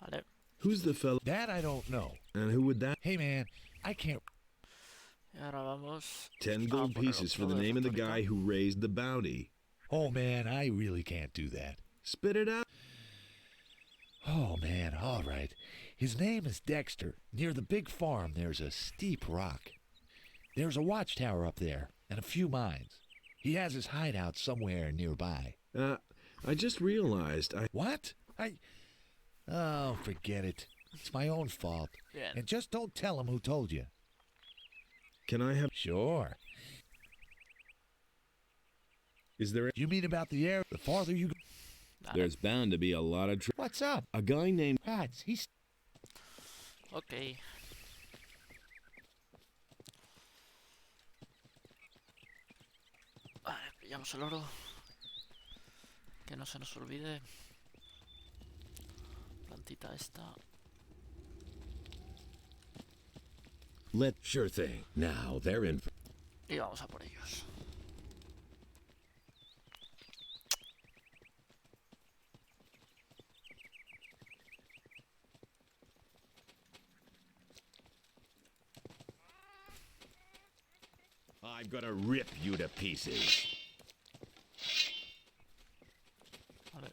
Speaker 1: Vale.
Speaker 3: Who's the fellow?
Speaker 2: That I don't know.
Speaker 3: And who would that...
Speaker 2: Hey, man, I can't...
Speaker 1: Y ahora vamos
Speaker 3: 10
Speaker 1: a
Speaker 3: gold
Speaker 1: poner
Speaker 3: pieces for
Speaker 1: otro
Speaker 3: the
Speaker 1: de
Speaker 3: name of the
Speaker 1: retórica.
Speaker 3: guy who raised the bounty.
Speaker 2: Oh, man, I really can't do that.
Speaker 3: Spit it out.
Speaker 2: Oh, man, all right. His name is Dexter. Near the big farm, there's a steep rock. There's a watchtower up there, and a few mines. He has his hideout somewhere nearby.
Speaker 3: I just realized
Speaker 2: What? Oh, forget it. It's my own fault.
Speaker 1: Bien.
Speaker 2: And just don't tell him who told you.
Speaker 3: Can I have...
Speaker 2: Sure.
Speaker 3: Is there...
Speaker 2: You mean about the air? The farther you go...
Speaker 1: Vale.
Speaker 3: There's bound to be a lot of...
Speaker 2: What's up?
Speaker 3: A guy named...
Speaker 2: Rats, he's...
Speaker 1: Ok. Vale, pillamos el oro. Que no se nos olvide. Plantita esta.
Speaker 9: Sure thing. Now, they're in...
Speaker 1: Y vamos a por ellos.
Speaker 9: I'm gonna rip you to pieces.
Speaker 1: Vale.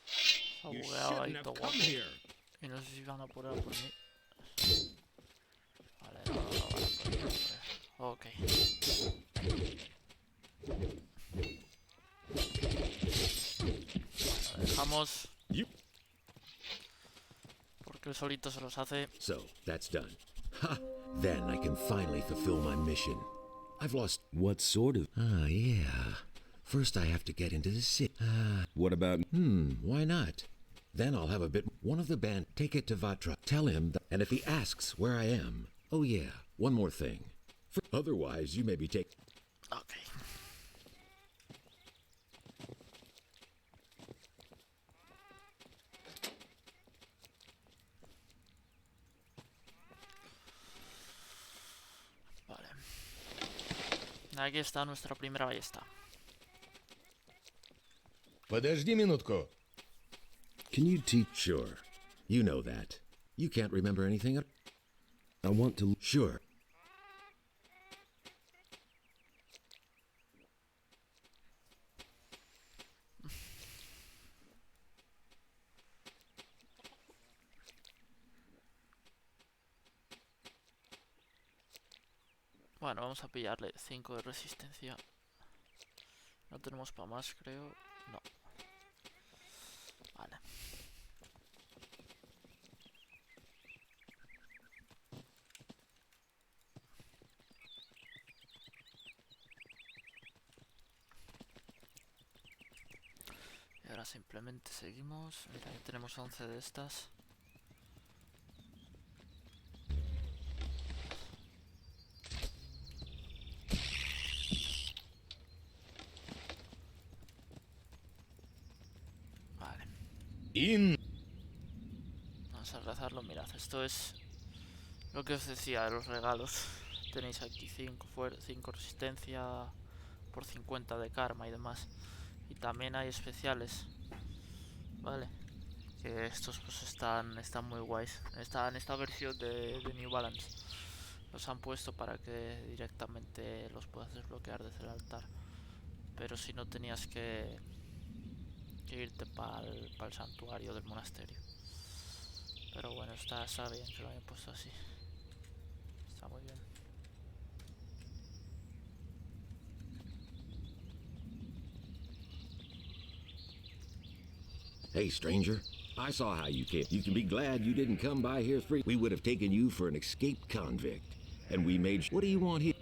Speaker 1: Se ha bugueado ahí todo guapo. Y no sé si van a apurar por mí. Vale, no van a por mí. Ok. Lo dejamos. Porque él solito se los hace.
Speaker 9: So, that's done. Ha! Then I can finally fulfill my mission. I've lost...
Speaker 3: What sort of...
Speaker 9: Ah, yeah. First I have to get into the city.
Speaker 3: What about...
Speaker 9: Why not? Then I'll have a bit... One of the band... Take it to Vatra. Tell him that... And if he asks where I am... Oh, yeah. One more thing. Otherwise, you may be taken...
Speaker 1: Ok. Aquí está nuestra primera ballesta.
Speaker 4: Подожди минутку.
Speaker 9: Can you teach? Sure. You know that. You can't remember anything.
Speaker 3: I want to.
Speaker 9: Sure.
Speaker 1: Bueno, vamos a pillarle 5 de resistencia. No tenemos para más, creo. No. Vale. Y ahora simplemente seguimos. Mira, ya tenemos 11 de estas. Vale. Vamos a rezarlo. Mirad, esto es lo que os decía de los regalos. Tenéis aquí 5 resistencia por 50 de karma y demás. Y también hay especiales. Vale. Que estos pues están muy guays. En esta versión de New Balance los han puesto para que directamente los puedas desbloquear desde el altar. Pero si no, tenías que irte para el santuario del monasterio. Pero bueno, está bien que lo hayan puesto así. Está muy bien.
Speaker 9: Hey, stranger. I saw how you came. You can be glad you didn't come by here free. We would have taken you for an escaped convict. And we made... What do you want here?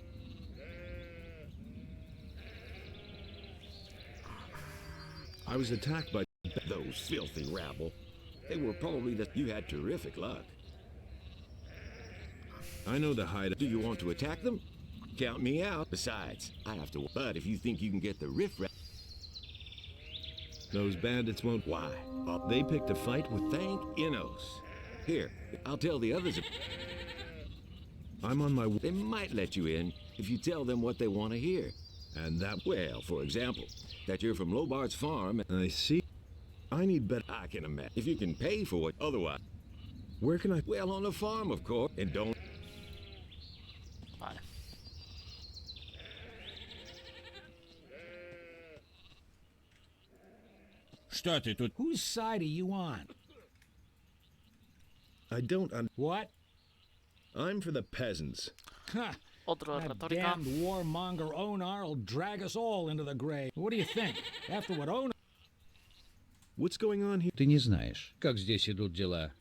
Speaker 3: I was attacked by.
Speaker 9: Those filthy rabble. They were probably the... You had terrific luck.
Speaker 3: I know the hideout.
Speaker 9: Do you want to attack them? Count me out. Besides, I have to... But if you think you can get the riffraff...
Speaker 3: Those bandits won't.
Speaker 9: Why?
Speaker 3: They picked a fight with.
Speaker 9: Thank Innos. Here, I'll tell the others...
Speaker 3: I'm on my way.
Speaker 9: They might let you in if you tell them what they want to hear.
Speaker 3: And that.
Speaker 9: Well, for example, that you're from Lobart's farm.
Speaker 3: I see. I need better.
Speaker 9: I can imagine. If you can pay for it, otherwise...
Speaker 3: Where can I.
Speaker 9: Well, on the farm, of course. And don't...
Speaker 1: Vale.
Speaker 10: Что ты тут?
Speaker 11: Whose side are you on?
Speaker 3: I don't.
Speaker 11: What?
Speaker 3: I'm for the peasants.
Speaker 11: Ha!
Speaker 1: Otro de
Speaker 11: That
Speaker 1: retórica.
Speaker 11: damned warmonger Onar will drag us all into the grave. What do you think? After what Onar...
Speaker 3: What's going on here?
Speaker 10: Ты не знаешь, как здесь идут дела.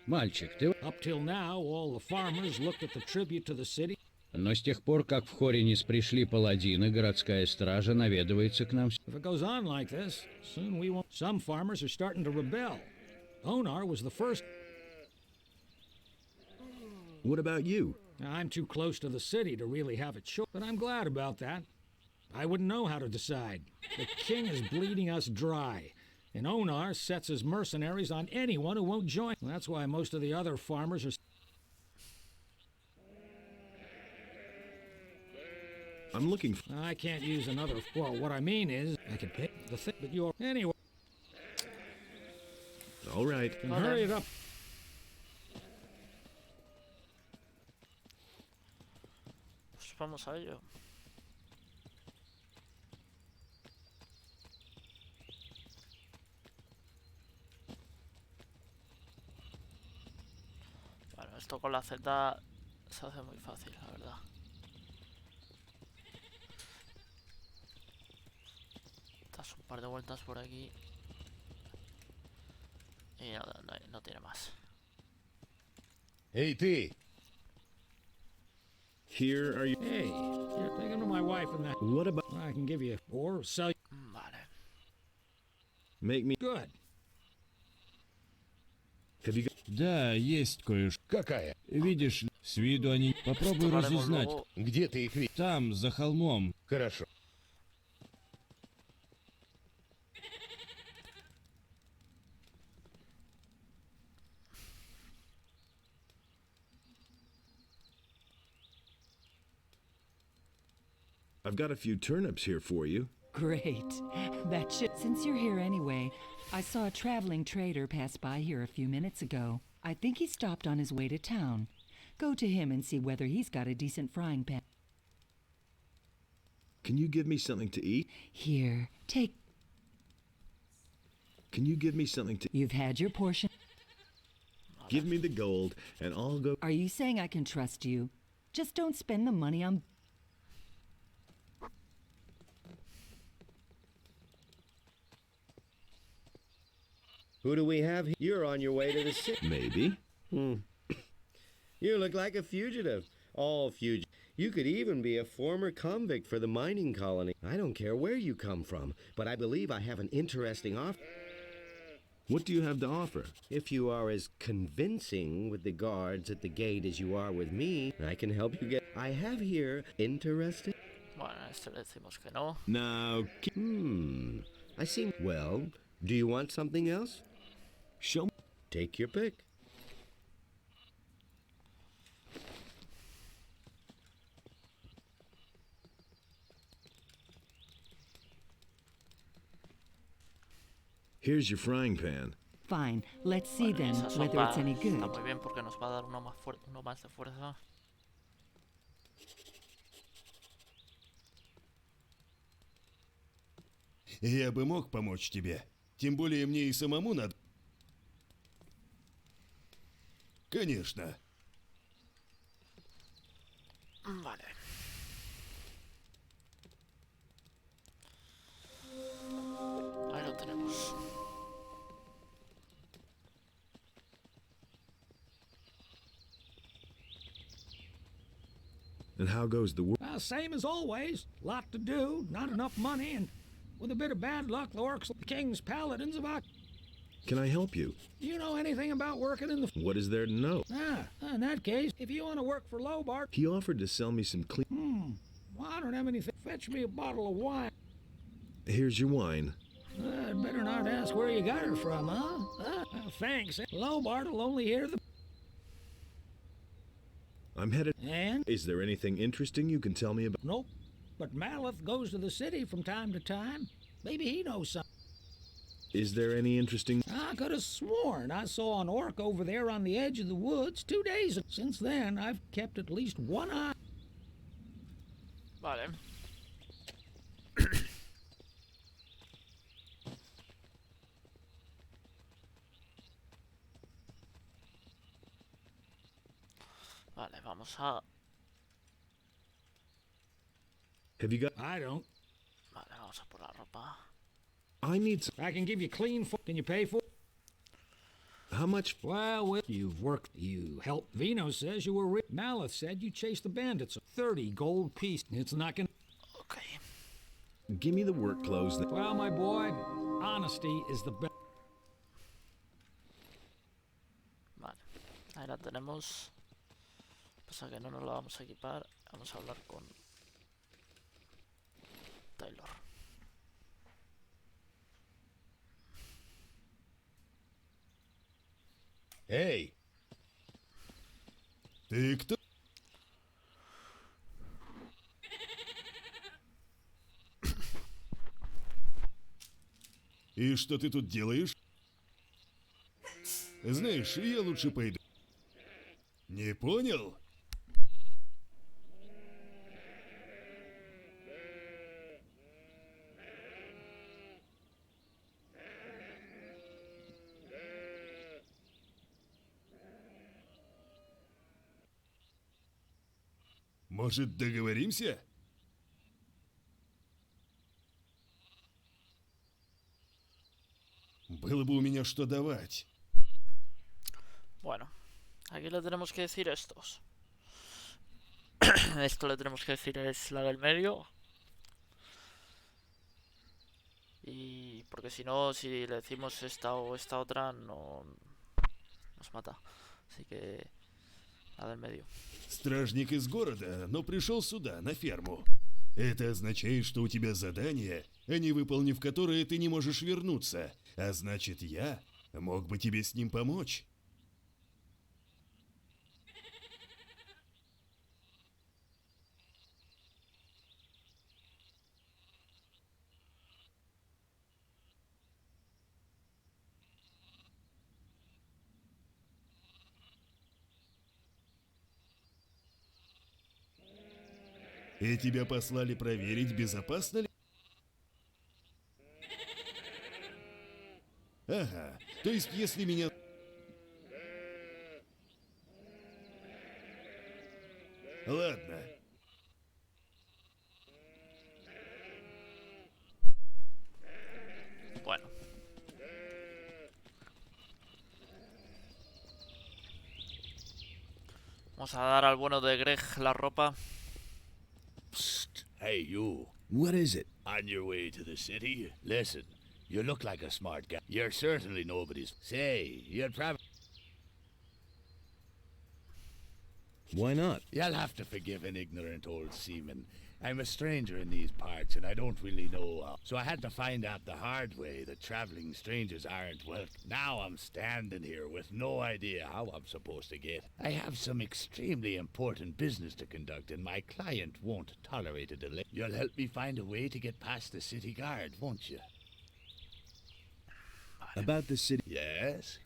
Speaker 10: Мальчик, ты...
Speaker 11: Up till now, all the farmers looked at the tribute to the city.
Speaker 10: Но с тех пор, как в Хоринис пришли паладины, городская стража наведывается к нам.
Speaker 11: If it goes on like this, soon we won't... Some farmers are starting to rebel. Onar was the first...
Speaker 3: What about you?
Speaker 11: I'm too close to the city to really have a choice, but I'm glad about that. I wouldn't know how to decide. The king is bleeding us dry, and Onar sets his mercenaries on anyone who won't join. That's why most of the other farmers are...
Speaker 3: I'm looking for.
Speaker 11: I can't use another... Well, what I mean is, I could pay the thing, but you're... Anyway,
Speaker 3: All right.
Speaker 11: and hurry it up.
Speaker 1: Pues vamos a ello. Bueno, esto con la Z se hace muy fácil, la verdad. Das un par de vueltas por aquí. Y no tiene más.
Speaker 4: Эй, ты!
Speaker 3: Here are you?
Speaker 11: Hey, you're thinking of my wife and that...
Speaker 3: What about.
Speaker 11: I can give you... Or sell...
Speaker 1: Vale.
Speaker 3: Make me.
Speaker 11: Good.
Speaker 3: Have you got.
Speaker 10: Да, есть кое-что.
Speaker 4: Какая?
Speaker 10: Видишь, с виду они... Попробуй
Speaker 1: Esto lo haremos
Speaker 10: разузнать.
Speaker 1: luego.
Speaker 4: Где ты их видишь?
Speaker 10: Там, за холмом.
Speaker 4: Хорошо.
Speaker 3: I've got a few turnips here for you.
Speaker 12: Great. That should. Since you're here anyway, I saw a traveling trader pass by here a few minutes ago. I think he stopped on his way to town. Go to him and see whether he's got a decent frying pan.
Speaker 3: Can you give me something to eat?
Speaker 12: Here, take.
Speaker 3: Can you give me something to...
Speaker 12: You've had your portion.
Speaker 3: Give me the gold, and I'll go...
Speaker 12: Are you saying I can trust you? Just don't spend the money on...
Speaker 5: Who do we have here? You're on your way to the city.
Speaker 3: Maybe.
Speaker 5: You look like a fugitive. All fugitive. You could even be a former convict for the mining colony. I don't care where you come from, but I believe I have an interesting offer.
Speaker 3: What do you have to offer?
Speaker 5: If you are as convincing with the guards at the gate as you are with me, I can help you get... I have here... Interested?
Speaker 1: Bueno, a este le decimos que no.
Speaker 3: Now...
Speaker 5: I see... Well, do you want something else?
Speaker 3: Show me.
Speaker 5: Take your pick.
Speaker 3: Here's your frying pan.
Speaker 12: Fine. Let's see then
Speaker 1: Esa
Speaker 12: whether
Speaker 1: sopa
Speaker 12: it's any good.
Speaker 1: está muy bien porque nos va a dar uno más de fuerza.
Speaker 2: Я бы мог помочь тебе. Тем более мне и самому надо. Конечно.
Speaker 1: Vale. Ahí lo tenemos.
Speaker 3: And how goes the work?
Speaker 11: Same as always. Lot to do, not enough money, and with a bit of bad luck, the orcs, the king's paladins have...
Speaker 3: Can I help you?
Speaker 11: Do you know anything about working in the...
Speaker 3: What is there to know?
Speaker 11: In that case, if you want to work for Lobart...
Speaker 3: He offered to sell me some clean...
Speaker 11: Well, I don't have anything. Fetch me a bottle of wine.
Speaker 3: Here's your wine.
Speaker 11: I'd better not ask where you got her from, huh? Thanks. Lobart will only hear the...
Speaker 3: I'm headed...
Speaker 11: And?
Speaker 3: Is there anything interesting you can tell me about?
Speaker 11: Nope. But Maleth goes to the city from time to time. Maybe he knows something.
Speaker 3: Is there any interesting...
Speaker 11: I could have sworn I saw an orc over there on the edge of the woods 2 days ago. Since then, I've kept at least one eye.
Speaker 1: Vale. Vale, vamos a...
Speaker 3: Have you got...
Speaker 11: I don't.
Speaker 1: Vale, vamos a por la ropa.
Speaker 3: I need some...
Speaker 11: I can give you clean food. Can you pay for it?
Speaker 3: How much...
Speaker 11: Well, you've worked. You helped. Vino says you were rich. Maleth said you chased the bandits. 30 gold piece. It's not gonna...
Speaker 1: Okay.
Speaker 3: Give me the work clothes that...
Speaker 11: Well, my boy, honesty is the best.
Speaker 1: Vale. Ahí la tenemos. Pasa que no nos la vamos a equipar. Vamos a hablar con Taylor.
Speaker 3: Hey!
Speaker 2: Ты кто? И что ты тут делаешь? Знаешь, я лучше пойду. Не понял? Может, договоримся? Было бы у меня что давать.
Speaker 1: Bueno, aquí le tenemos que decir estos. Esto le tenemos que decir es la del medio. Y porque si no, si le decimos esta o esta otra, no nos mata. Así que la del medio.
Speaker 2: Стражник из города, но пришел сюда, на ферму. Это означает, что у тебя задание, не выполнив которое ты не можешь вернуться. А значит, я мог бы тебе с ним помочь.
Speaker 3: И тебя послали проверить, безопасно ли? Ага, то есть если меня... Ладно.
Speaker 1: Bueno. Vamos a dar al bueno de Greg la ropa.
Speaker 13: Psst. Hey, you.
Speaker 3: What is it?
Speaker 13: On your way to the city? Listen, you look like a smart guy. You're certainly nobody's... Say, you'd probably...
Speaker 3: Why not?
Speaker 13: You'll have to forgive an ignorant old seaman. I'm a stranger in these parts, and I don't really know... so I had to find out the hard way that traveling strangers aren't welcome. Now I'm standing here with no idea how I'm supposed to get. I have some extremely important business to conduct, and my client won't tolerate a delay. You'll help me find a way to get past the city guard, won't you?
Speaker 3: About the city...
Speaker 13: Yes?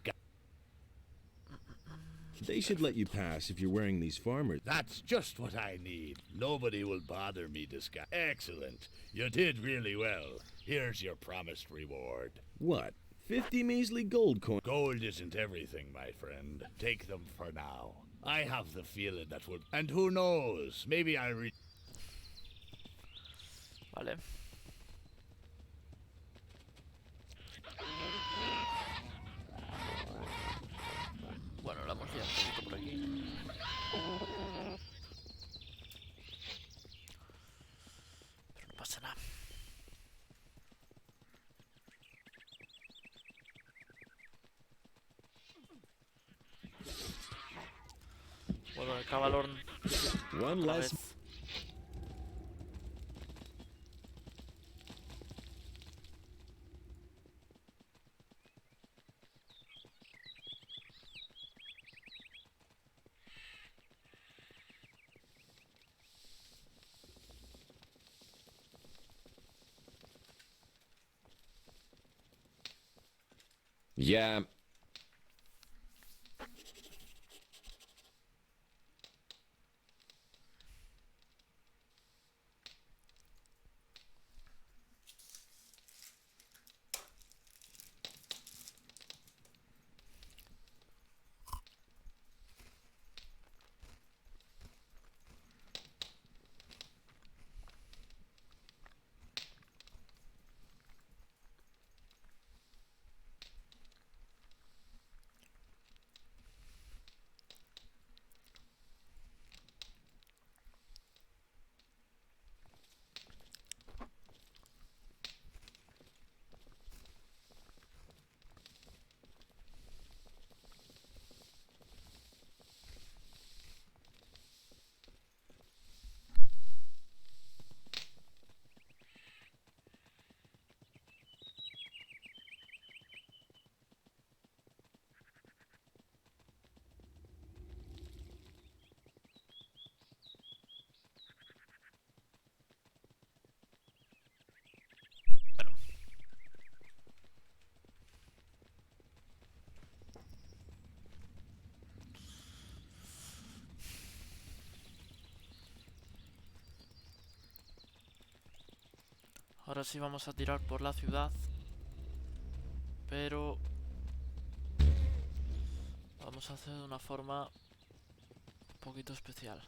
Speaker 3: They should let you pass if you're wearing these farmers.
Speaker 13: That's just what I need. Nobody will bother me disguise. Excellent. You did really well. Here's your promised reward.
Speaker 3: What? 50 measly gold coins?
Speaker 13: Gold isn't everything, my friend. Take them for now. I have the feeling that would... And who knows? Maybe I'll
Speaker 1: Vale. Bueno, la hemos liado un poquito por aquí. Pero no pasa nada. Bueno, el cabalón.
Speaker 3: One less.
Speaker 4: Я...
Speaker 1: Ahora sí vamos a tirar por la ciudad. Pero vamos a hacer de una forma un poquito especial.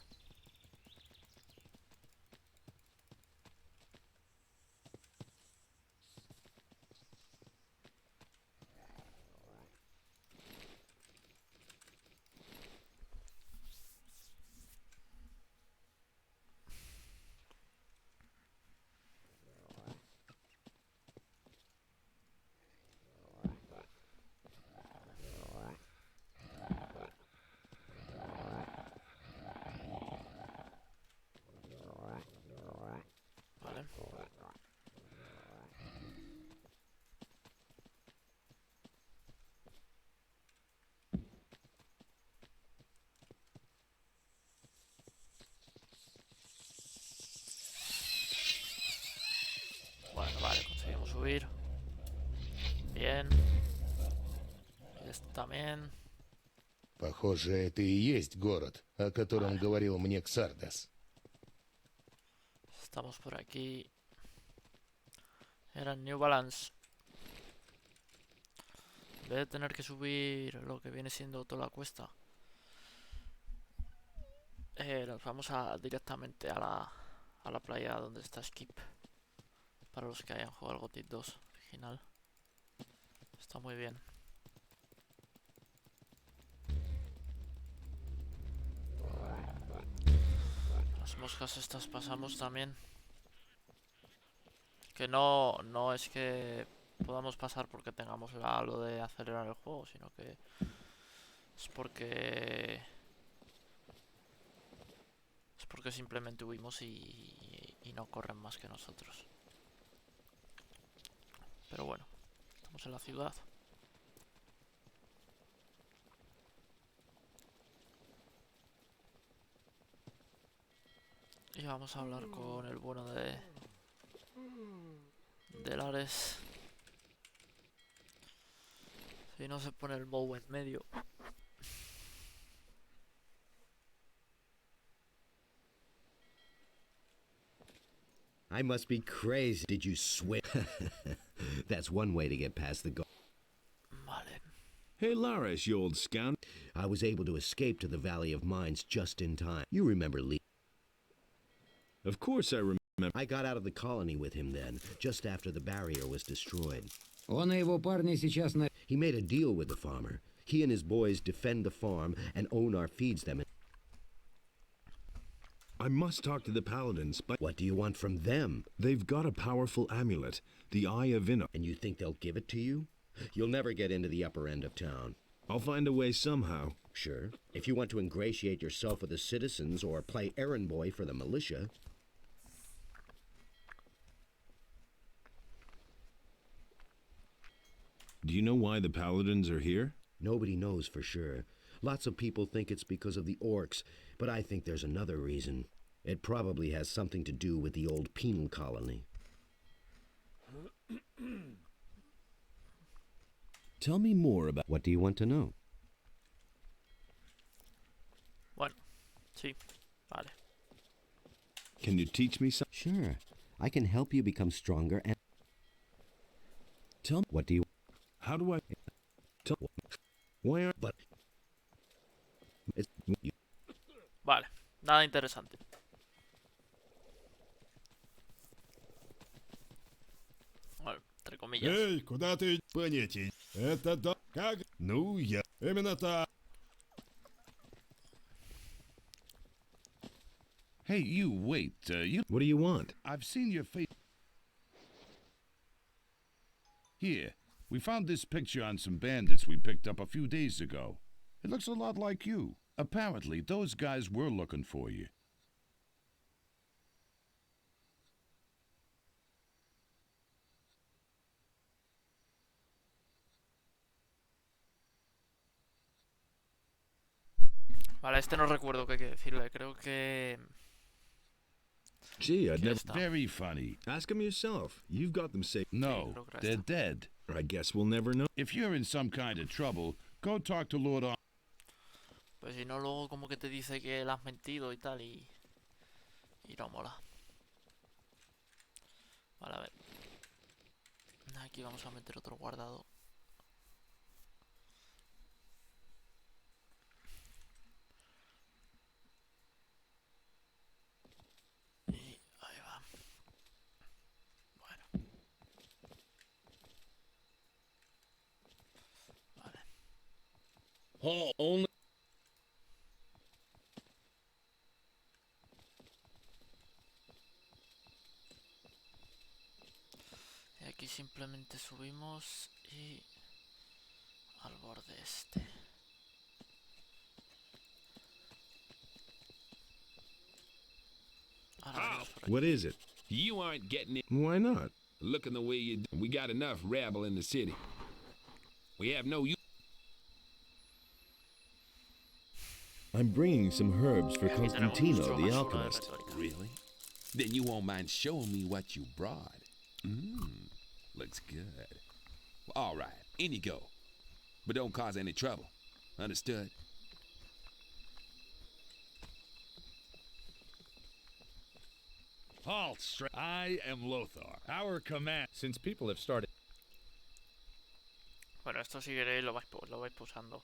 Speaker 1: Vale. Bueno, vale, conseguimos subir. Bien. Y esto también.
Speaker 4: Похоже, это и есть город, о котором говорил мне Ксардас.
Speaker 1: Estamos por aquí. Era New Balance. En vez de tener que subir lo que viene siendo toda la cuesta, nos vamos directamente a la playa donde está Skip. Para los que hayan jugado al Gothic 2 original. Está muy bien. Las moscas estas pasamos también. Que no es que podamos pasar porque tengamos lo de acelerar el juego, sino que es porque simplemente huimos y no corren más que nosotros. Pero bueno, estamos en la ciudad. Y vamos a hablar con el bueno de Lares. Si no se pone el bow en medio.
Speaker 5: I must be crazy. Did you swim? That's one way to get past the guard.
Speaker 1: Vale.
Speaker 3: Hey, Laris, you old scout.
Speaker 5: I was able to escape to the Valley of Mines just in time. You remember Lee?
Speaker 3: Of course I remember.
Speaker 5: I got out of the colony with him then, just after the barrier was destroyed.
Speaker 10: Он и его парни сейчас на...
Speaker 5: He made a deal with the farmer. He and his boys defend the farm, and Onar feeds them.
Speaker 3: I must talk to the paladins, but...
Speaker 5: What do you want from them?
Speaker 3: They've got a powerful amulet, the Eye of Inno.
Speaker 5: And you think they'll give it to you? You'll never get into the upper end of town.
Speaker 3: I'll find a way somehow.
Speaker 5: Sure. If you want to ingratiate yourself with the citizens or play errand boy for the militia...
Speaker 3: Do you know why the paladins are here?
Speaker 5: Nobody knows for sure. Lots of people think it's because of the orcs, but I think there's another reason. It probably has something to do with the old penal colony.
Speaker 3: Tell me more about...
Speaker 5: What do you want to know?
Speaker 1: Bueno, sí, vale.
Speaker 3: Can you teach me something?
Speaker 5: Sure. I can help you become stronger and...
Speaker 3: Tell me...
Speaker 5: What do you...
Speaker 3: How do I... Tell... Why are... But...
Speaker 5: It's...
Speaker 1: Vale, nada interesante. Bueno, entre comillas.
Speaker 3: Эй, куда ты? Понятия. Это да... Как? Ну, я... Именно так.
Speaker 14: Hey, you, wait, you...
Speaker 3: What do you want?
Speaker 14: I've seen your face... Here, we found this picture on some bandits we picked up a few days ago. It looks a lot like you. Apparently, those guys were looking for you.
Speaker 1: Vale, este no recuerdo qué hay que decirle. Creo que...
Speaker 3: Gee, I'd never...
Speaker 14: Very funny.
Speaker 3: Ask them yourself. You've got them safe.
Speaker 14: No, they're dead.
Speaker 3: I guess we'll never know.
Speaker 14: If you're in some kind of trouble, go talk to Lord Ar...
Speaker 1: Pues si no, luego como que te dice que le has mentido y tal y no mola. Vale, a ver. Aquí vamos a meter otro guardado. Y ahí va. Bueno. Vale.
Speaker 4: Oh, only...
Speaker 1: Y aquí simplemente subimos y al borde este.
Speaker 3: What is it?
Speaker 13: You aren't getting it.
Speaker 3: Why not?
Speaker 13: Looking the way you do. We got enough rabble in the city. We have no use.
Speaker 3: I'm bringing some herbs for Constantino, the alchemist.
Speaker 13: Really? Then you won't mind showing me what you brought. Looks good. All right, in you go. But don't cause any trouble. Understood? Halt straight. I am Lothar. Our command. Since people have started.
Speaker 1: Bueno, esto si queréis lo vais pausando.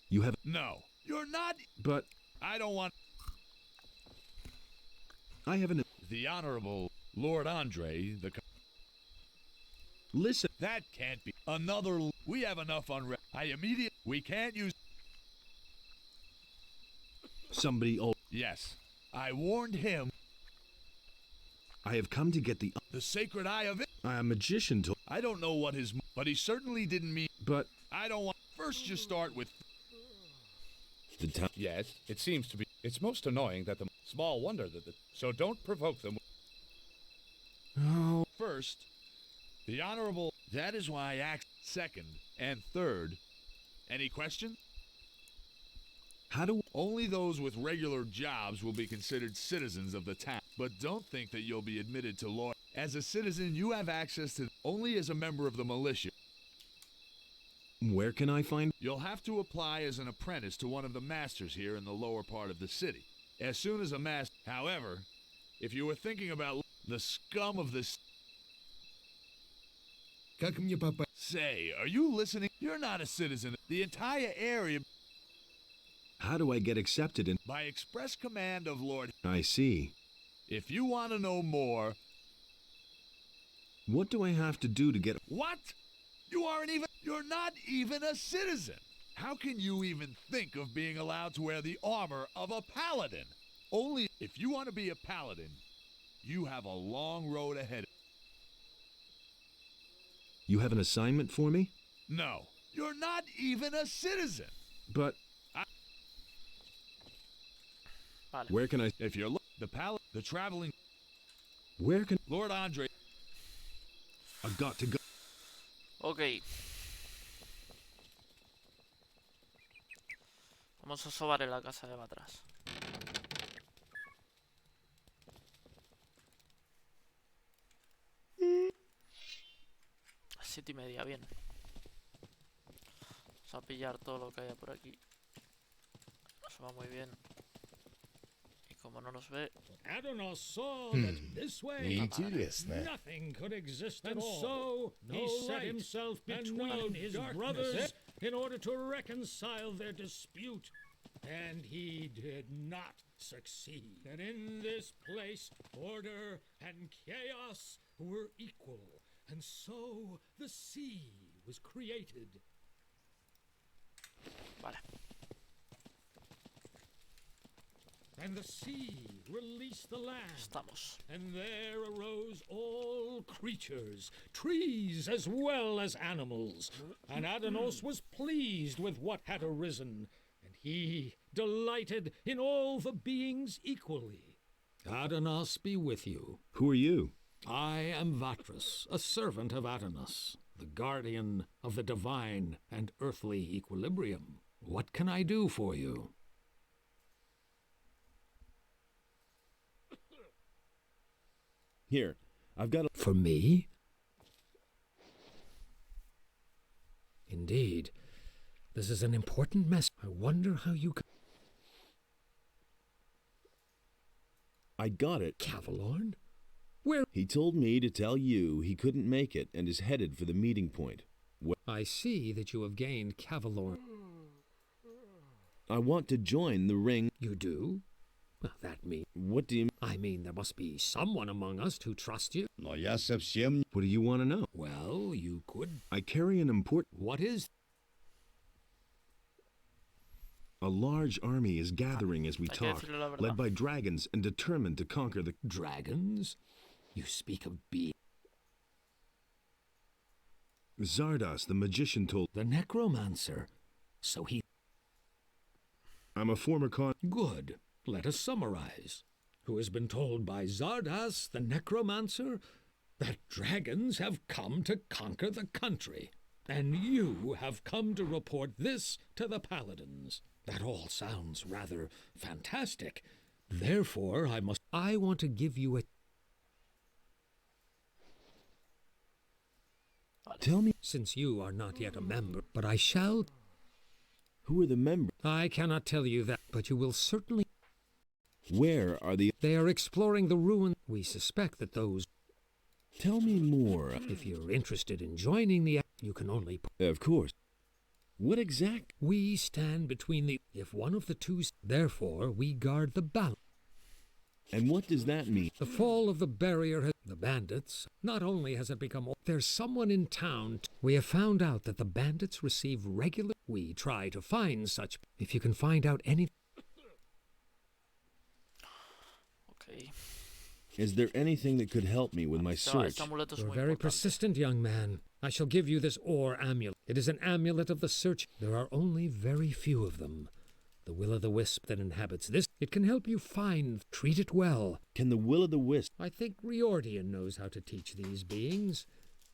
Speaker 3: You have...
Speaker 13: No, you're not.
Speaker 3: But...
Speaker 13: I don't want...
Speaker 3: I have an...
Speaker 13: The Honorable Lord Andre, the...
Speaker 3: Listen.
Speaker 13: That can't be. Another... We have enough unrest. We can't use...
Speaker 3: Somebody old...
Speaker 13: Yes, I warned him.
Speaker 3: I have come to get the...
Speaker 13: The sacred eye of it.
Speaker 3: I am a magician to...
Speaker 13: I don't know what his... But he certainly didn't mean...
Speaker 3: But...
Speaker 13: I don't want... First you start with...
Speaker 3: The town...
Speaker 13: Yes, it seems to be... It's most annoying that the... Small wonder that the... So don't provoke them.
Speaker 3: Oh...
Speaker 13: First, the Honorable... That is why I asked second and third. Any questions?
Speaker 3: How do...
Speaker 13: Only those with regular jobs will be considered citizens of the town. But don't think that you'll be admitted to law. As a citizen, you have access to... Only as a member of the militia.
Speaker 3: Where can I find...
Speaker 13: You'll have to apply as an apprentice to one of the masters here in the lower part of the city. As soon as a master... However, if you were thinking about the scum of this... Say, are you listening? You're not a citizen. The entire area...
Speaker 3: How do I get accepted in...
Speaker 13: By express command of Lord...
Speaker 3: I see.
Speaker 13: If you want to know more...
Speaker 3: What do I have to do to get...
Speaker 13: What? You aren't even... You're not even a citizen. How can you even think of being allowed to wear the armor of a paladin? Only if you want to be a paladin, you have a long road ahead.
Speaker 3: You have an assignment for me?
Speaker 13: No, you're not even a citizen.
Speaker 3: But...
Speaker 1: Vale.
Speaker 3: Where can I...
Speaker 13: If you're... The traveling...
Speaker 3: Where can...
Speaker 13: Lord Andre...
Speaker 3: I've got to go...
Speaker 1: Ok. Vamos a sobar en la casa de atrás. A 7:30, bien. Vamos a pillar todo lo que haya por aquí. Eso va muy bien. Y como no nos ve...
Speaker 11: Adonos saw that this way
Speaker 4: Интересно.
Speaker 11: nothing could exist at all. So he set himself between his brothers in order to reconcile their dispute. And he did not succeed. And in this place, order and chaos were equal. And so the sea was created.
Speaker 1: Vale.
Speaker 11: And the sea released the land.
Speaker 1: Estamos.
Speaker 11: And there arose all creatures, trees as well as animals. And Adonos was pleased with what had arisen, and he delighted in all the beings equally. Adonos be with you.
Speaker 3: Who are you?
Speaker 11: I am Vatras, a servant of Adonos, the guardian of the divine and earthly equilibrium. What can I do for you?
Speaker 3: Here, I've got a...
Speaker 11: For me? Indeed. This is an important message. I wonder how you can...
Speaker 3: I got it.
Speaker 11: Cavalorn? Where?
Speaker 3: He told me to tell you he couldn't make it and is headed for the meeting point.
Speaker 11: I see that you have gained Cavalorn.
Speaker 3: I want to join the ring.
Speaker 11: You do? Well, that means...
Speaker 3: What do you...
Speaker 11: I mean, there must be someone among us who trusts you.
Speaker 3: Но я совсем... What do you want to know?
Speaker 11: Well, you could...
Speaker 3: I carry an important...
Speaker 11: What is...
Speaker 3: A large army is gathering as we talk, led by dragons and determined to conquer the...
Speaker 11: Dragons? You speak of beings.
Speaker 3: Zardas, the magician, told...
Speaker 11: The necromancer. So he...
Speaker 3: I'm a former
Speaker 11: Good. Let us summarize. Who has been told by Zardas, the necromancer, that dragons have come to conquer the country. And you have come to report this to the paladins. That all sounds rather fantastic. Therefore, I want to give you a...
Speaker 3: Tell me...
Speaker 11: Since you are not yet a member, but I shall...
Speaker 3: Who are the members?
Speaker 11: I cannot tell you that, but you will certainly...
Speaker 3: Where are the...
Speaker 11: They are exploring the ruin. We suspect that those...
Speaker 3: Tell me more.
Speaker 11: If you're interested in joining the... You can only...
Speaker 3: Of course. What exact...
Speaker 11: We stand between the... If one of the two... Therefore, we guard the balance.
Speaker 3: And what does that mean?
Speaker 11: The fall of the barrier has... The bandits... Not only has it become... There's someone in town... We have found out that the bandits receive regular... We try to find such... If you can find out any...
Speaker 1: Ok.
Speaker 3: Is there anything that could help me with my search?
Speaker 11: You're very persistent, young man. I shall give you this ore amulet. It is an amulet of the search. There are only very few of them. The will-o'-the-wisp that inhabits this, it can help you find. Treat it well.
Speaker 3: Can the will-o'-the-wisp...
Speaker 11: I think Riordian knows how to teach these beings.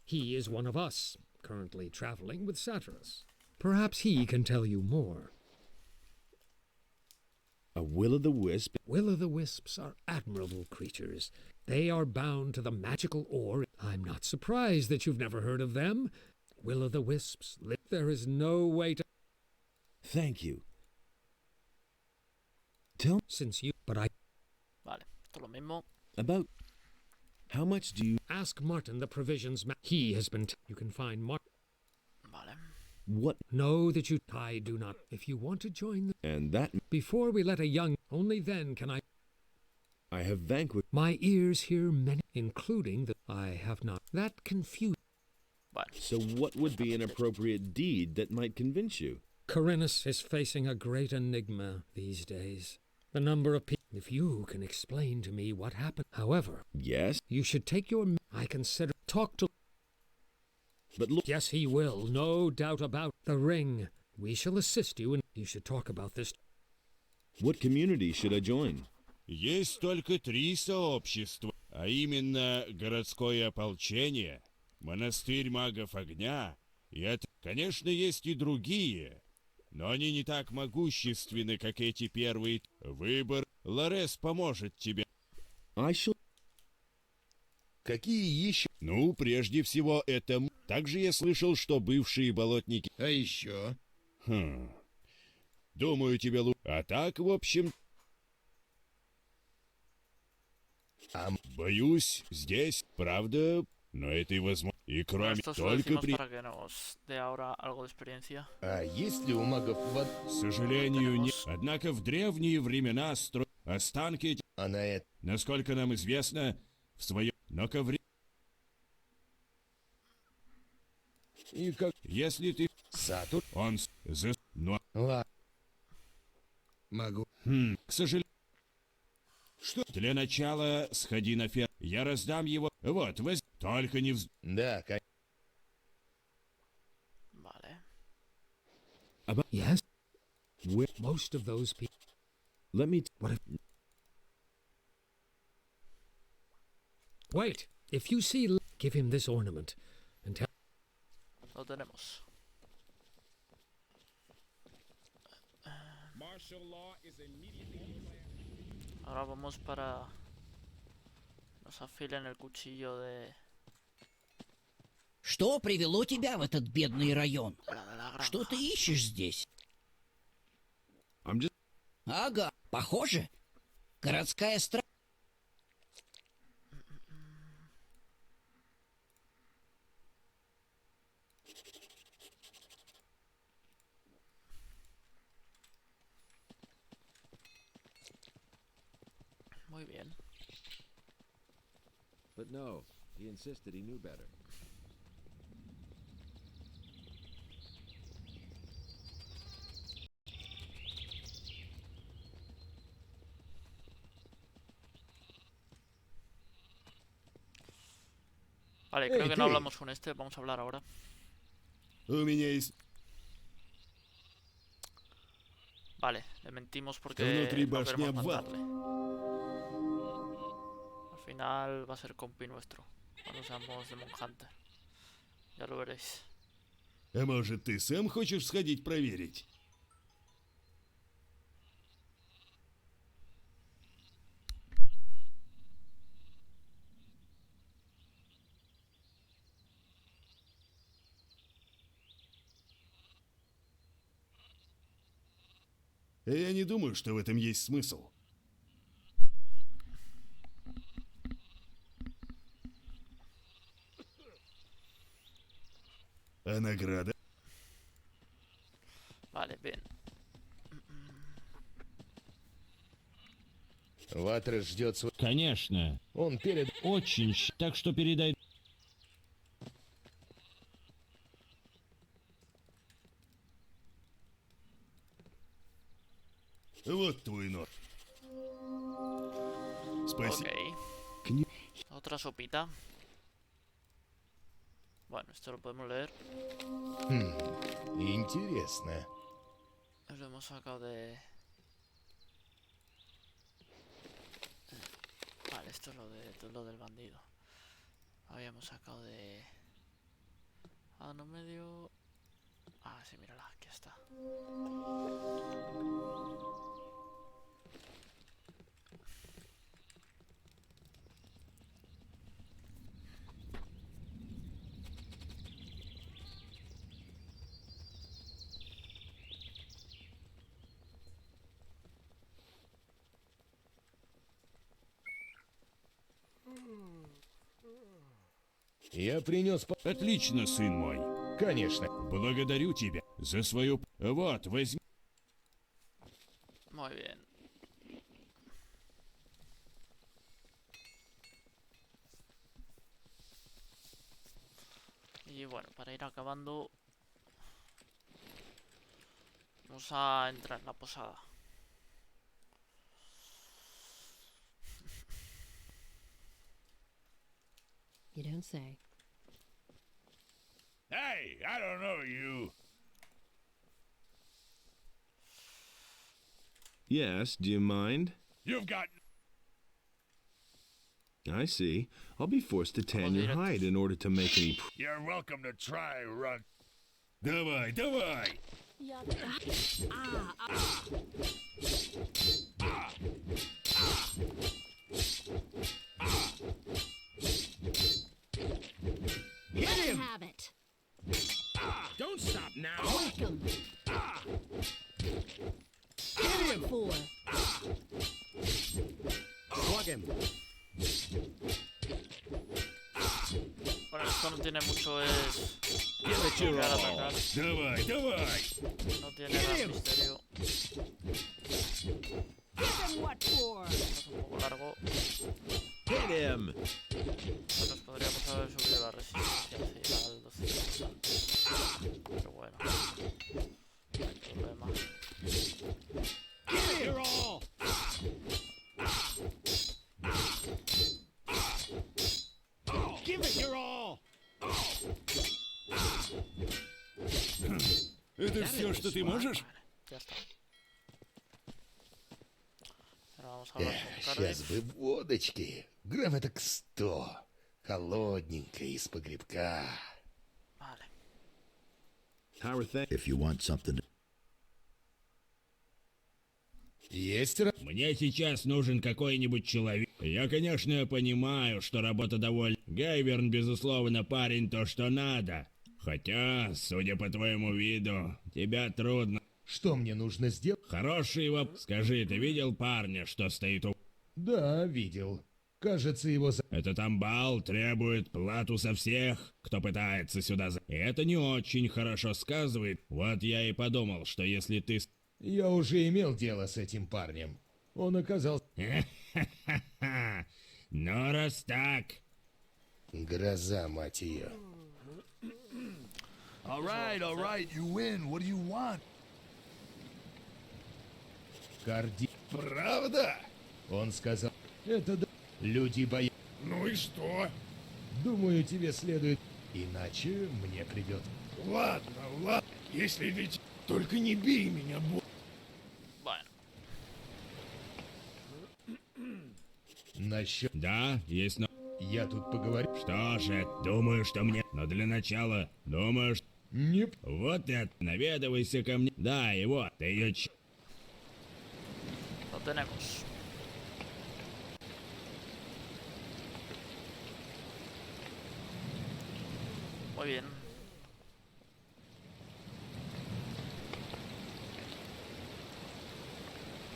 Speaker 11: He is one of us, currently traveling with Satyrus. Perhaps he can tell you more.
Speaker 3: A will-o'-the-wisp?
Speaker 11: Will-o'-the-wisps are admirable creatures. They are bound to the magical ore. I'm not surprised that you've never heard of them. Will-o'-the-wisps. There is no way to...
Speaker 3: Thank you. Tell...
Speaker 11: Since you... But I...
Speaker 1: Vale, esto lo mismo.
Speaker 3: About... How much do you...
Speaker 11: Ask Martin the provisions... He has been... You can find Martin...
Speaker 1: Vale.
Speaker 3: What?
Speaker 11: Know that you... I do not... If you want to join the...
Speaker 3: And that...
Speaker 11: Before we let a young... Only then can I...
Speaker 3: I have vanquished...
Speaker 11: My ears hear many... Including the... I have not... That confused...
Speaker 1: Vale.
Speaker 3: So what would be an appropriate deed that might convince you?
Speaker 11: Corinus is facing a great enigma these days. The number of people... If you can explain to me what happened... However...
Speaker 3: Yes?
Speaker 11: You should take your... I consider... Talk to...
Speaker 3: But look...
Speaker 11: Yes, he will. No doubt about the ring. We shall assist you and... You should talk about this...
Speaker 3: What community should I join?
Speaker 14: Есть только 3 сообщества, а именно городское ополчение, монастырь магов огня, и это, конечно, есть и другие, но они не так могущественны, как эти первые. Выбор. Лорес поможет тебе.
Speaker 4: Какие еще?
Speaker 14: Ну, прежде всего, это... Также я слышал, что бывшие болотники...
Speaker 4: А еще?
Speaker 14: Думаю, тебе лучше... А так, в общем... Боюсь, здесь, правда, но это и возможно. И кроме...
Speaker 1: Esto se lo
Speaker 14: Только
Speaker 1: decimos
Speaker 14: при...
Speaker 1: para que nos dé ahora algo de experiencia.
Speaker 4: А есть ли у магов вода?
Speaker 14: К сожалению, нет. Однако в древние времена останки эти...
Speaker 4: А на это...
Speaker 14: Насколько нам известно, в своем... Но коври...
Speaker 4: И как...
Speaker 14: Если ты...
Speaker 4: Сатур?
Speaker 14: Он... Но...
Speaker 4: Ладно. Могу.
Speaker 14: К сожалению... Что? Для начала сходи на ферму. Я раздам его. Вот, возьми. Только не вз...
Speaker 4: Да, конечно.
Speaker 1: Vale.
Speaker 11: Yes? Most of those people...
Speaker 3: Let me...
Speaker 11: What if... Wait. If you see... Give him this ornament. And tell...
Speaker 1: Lo tenemos. Ahora vamos para... Nos afilen el cuchillo de...
Speaker 15: Что привело тебя в этот бедный район? Что ты ищешь здесь? Ага, похоже. Городская стража.
Speaker 1: Muy bien.
Speaker 3: But no, he insisted he knew better.
Speaker 1: Vale, creo que no hablamos con este, vamos a hablar ahora.
Speaker 14: У меня есть...
Speaker 1: Vale, le mentimos porque
Speaker 14: Внутри
Speaker 1: no
Speaker 14: башни
Speaker 1: queremos
Speaker 14: обвал.
Speaker 1: matarle. Al final va a ser compi nuestro, cuando seamos de Monhunter. Ya lo veréis.
Speaker 14: А может, ты сам хочешь сходить проверить? Я не думаю, что в этом есть смысл. А награда?
Speaker 1: Vale, bien.
Speaker 4: Ватрес ждет свой...
Speaker 14: Конечно.
Speaker 4: Он перед...
Speaker 14: Очень. Так что передай... Вот твой нож. Спасибо.
Speaker 1: Ok. Otra sopita. Bueno, esto lo podemos leer.
Speaker 4: Интересно.
Speaker 1: Lo hemos sacado de... Vale, esto es lo del bandido. Habíamos sacado de... Ah, no medio... Ah, sí, mírala, aquí está.
Speaker 4: Я принес...
Speaker 14: Отлично, сын мой.
Speaker 4: Конечно.
Speaker 14: Благодарю тебя за свою... Вот, возьми.
Speaker 1: Muy bien. Y bueno, para ir acabando, vamos a entrar en la posada.
Speaker 16: You don't say.
Speaker 13: Hey, I don't know you.
Speaker 3: Yes, do you mind?
Speaker 13: You've got...
Speaker 3: I see. I'll be forced to tan your hide in order to make any...
Speaker 13: You're welcome to try, run.
Speaker 14: Давай, давай.
Speaker 11: Get him!
Speaker 16: Have it.
Speaker 11: Don't stop now!
Speaker 16: Welcome.
Speaker 11: Get him!
Speaker 16: Four.
Speaker 5: Plug him.
Speaker 1: Bueno, esto no tiene mucho es...
Speaker 14: Give it your
Speaker 1: Llegar a
Speaker 14: all.
Speaker 1: atacar.
Speaker 14: Давай, давай.
Speaker 1: No tiene gran misterio.
Speaker 16: Give him what for?
Speaker 1: Es un poco largo.
Speaker 4: Hit him!
Speaker 1: Nos podríamos haber subido la resistencia al 200 antes. Pero bueno. No hay problema.
Speaker 11: Give it your all! Give it your all!
Speaker 14: Это все, что ты можешь?
Speaker 1: Ya está. Ahora vamos a hablar con
Speaker 4: Сейчас
Speaker 1: Cardiff.
Speaker 4: бы водочки. Грамм так 100. Холодненькая из погребка.
Speaker 1: Vale.
Speaker 3: How are things?
Speaker 9: If you want something to...
Speaker 4: Есть
Speaker 14: Мне сейчас нужен какой-нибудь человек. Я, конечно, понимаю, что работа довольно... Гайверн, безусловно, парень то, что надо. Хотя, судя по твоему виду, тебя трудно.
Speaker 4: Что мне нужно сделать?
Speaker 14: Хороший его... Скажи, ты видел парня, что стоит у...
Speaker 4: Да, видел. Кажется, его...
Speaker 14: Этот амбал требует плату со всех, кто пытается сюда... И это не очень хорошо сказывает. Вот я и подумал, что если ты...
Speaker 4: Я уже имел дело с этим парнем. Он оказался...
Speaker 14: Ну, раз так...
Speaker 4: Гроза, мать ее.
Speaker 13: All right, you win. What do you want?
Speaker 4: Карди... Правда? Он сказал... Это да... Люди боятся...
Speaker 13: Ну и что?
Speaker 4: Думаю, тебе следует... Иначе мне придет...
Speaker 13: Ладно. Если ведь... Только не бей меня,
Speaker 1: Bueno.
Speaker 4: Насчет...
Speaker 14: Да, есть, но...
Speaker 4: Я тут поговорю...
Speaker 14: Что же, думаю, что мне... Но для начала, думаю, что...
Speaker 4: Не...
Speaker 14: Вот и наведывайся ко мне. Да, и вот, ты ее...
Speaker 1: Lo tenemos. Muy bien.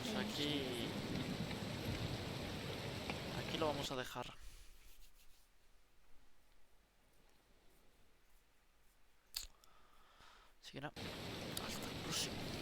Speaker 1: Pues aquí... Aquí lo vamos a dejar. Así que nada, hasta el próximo.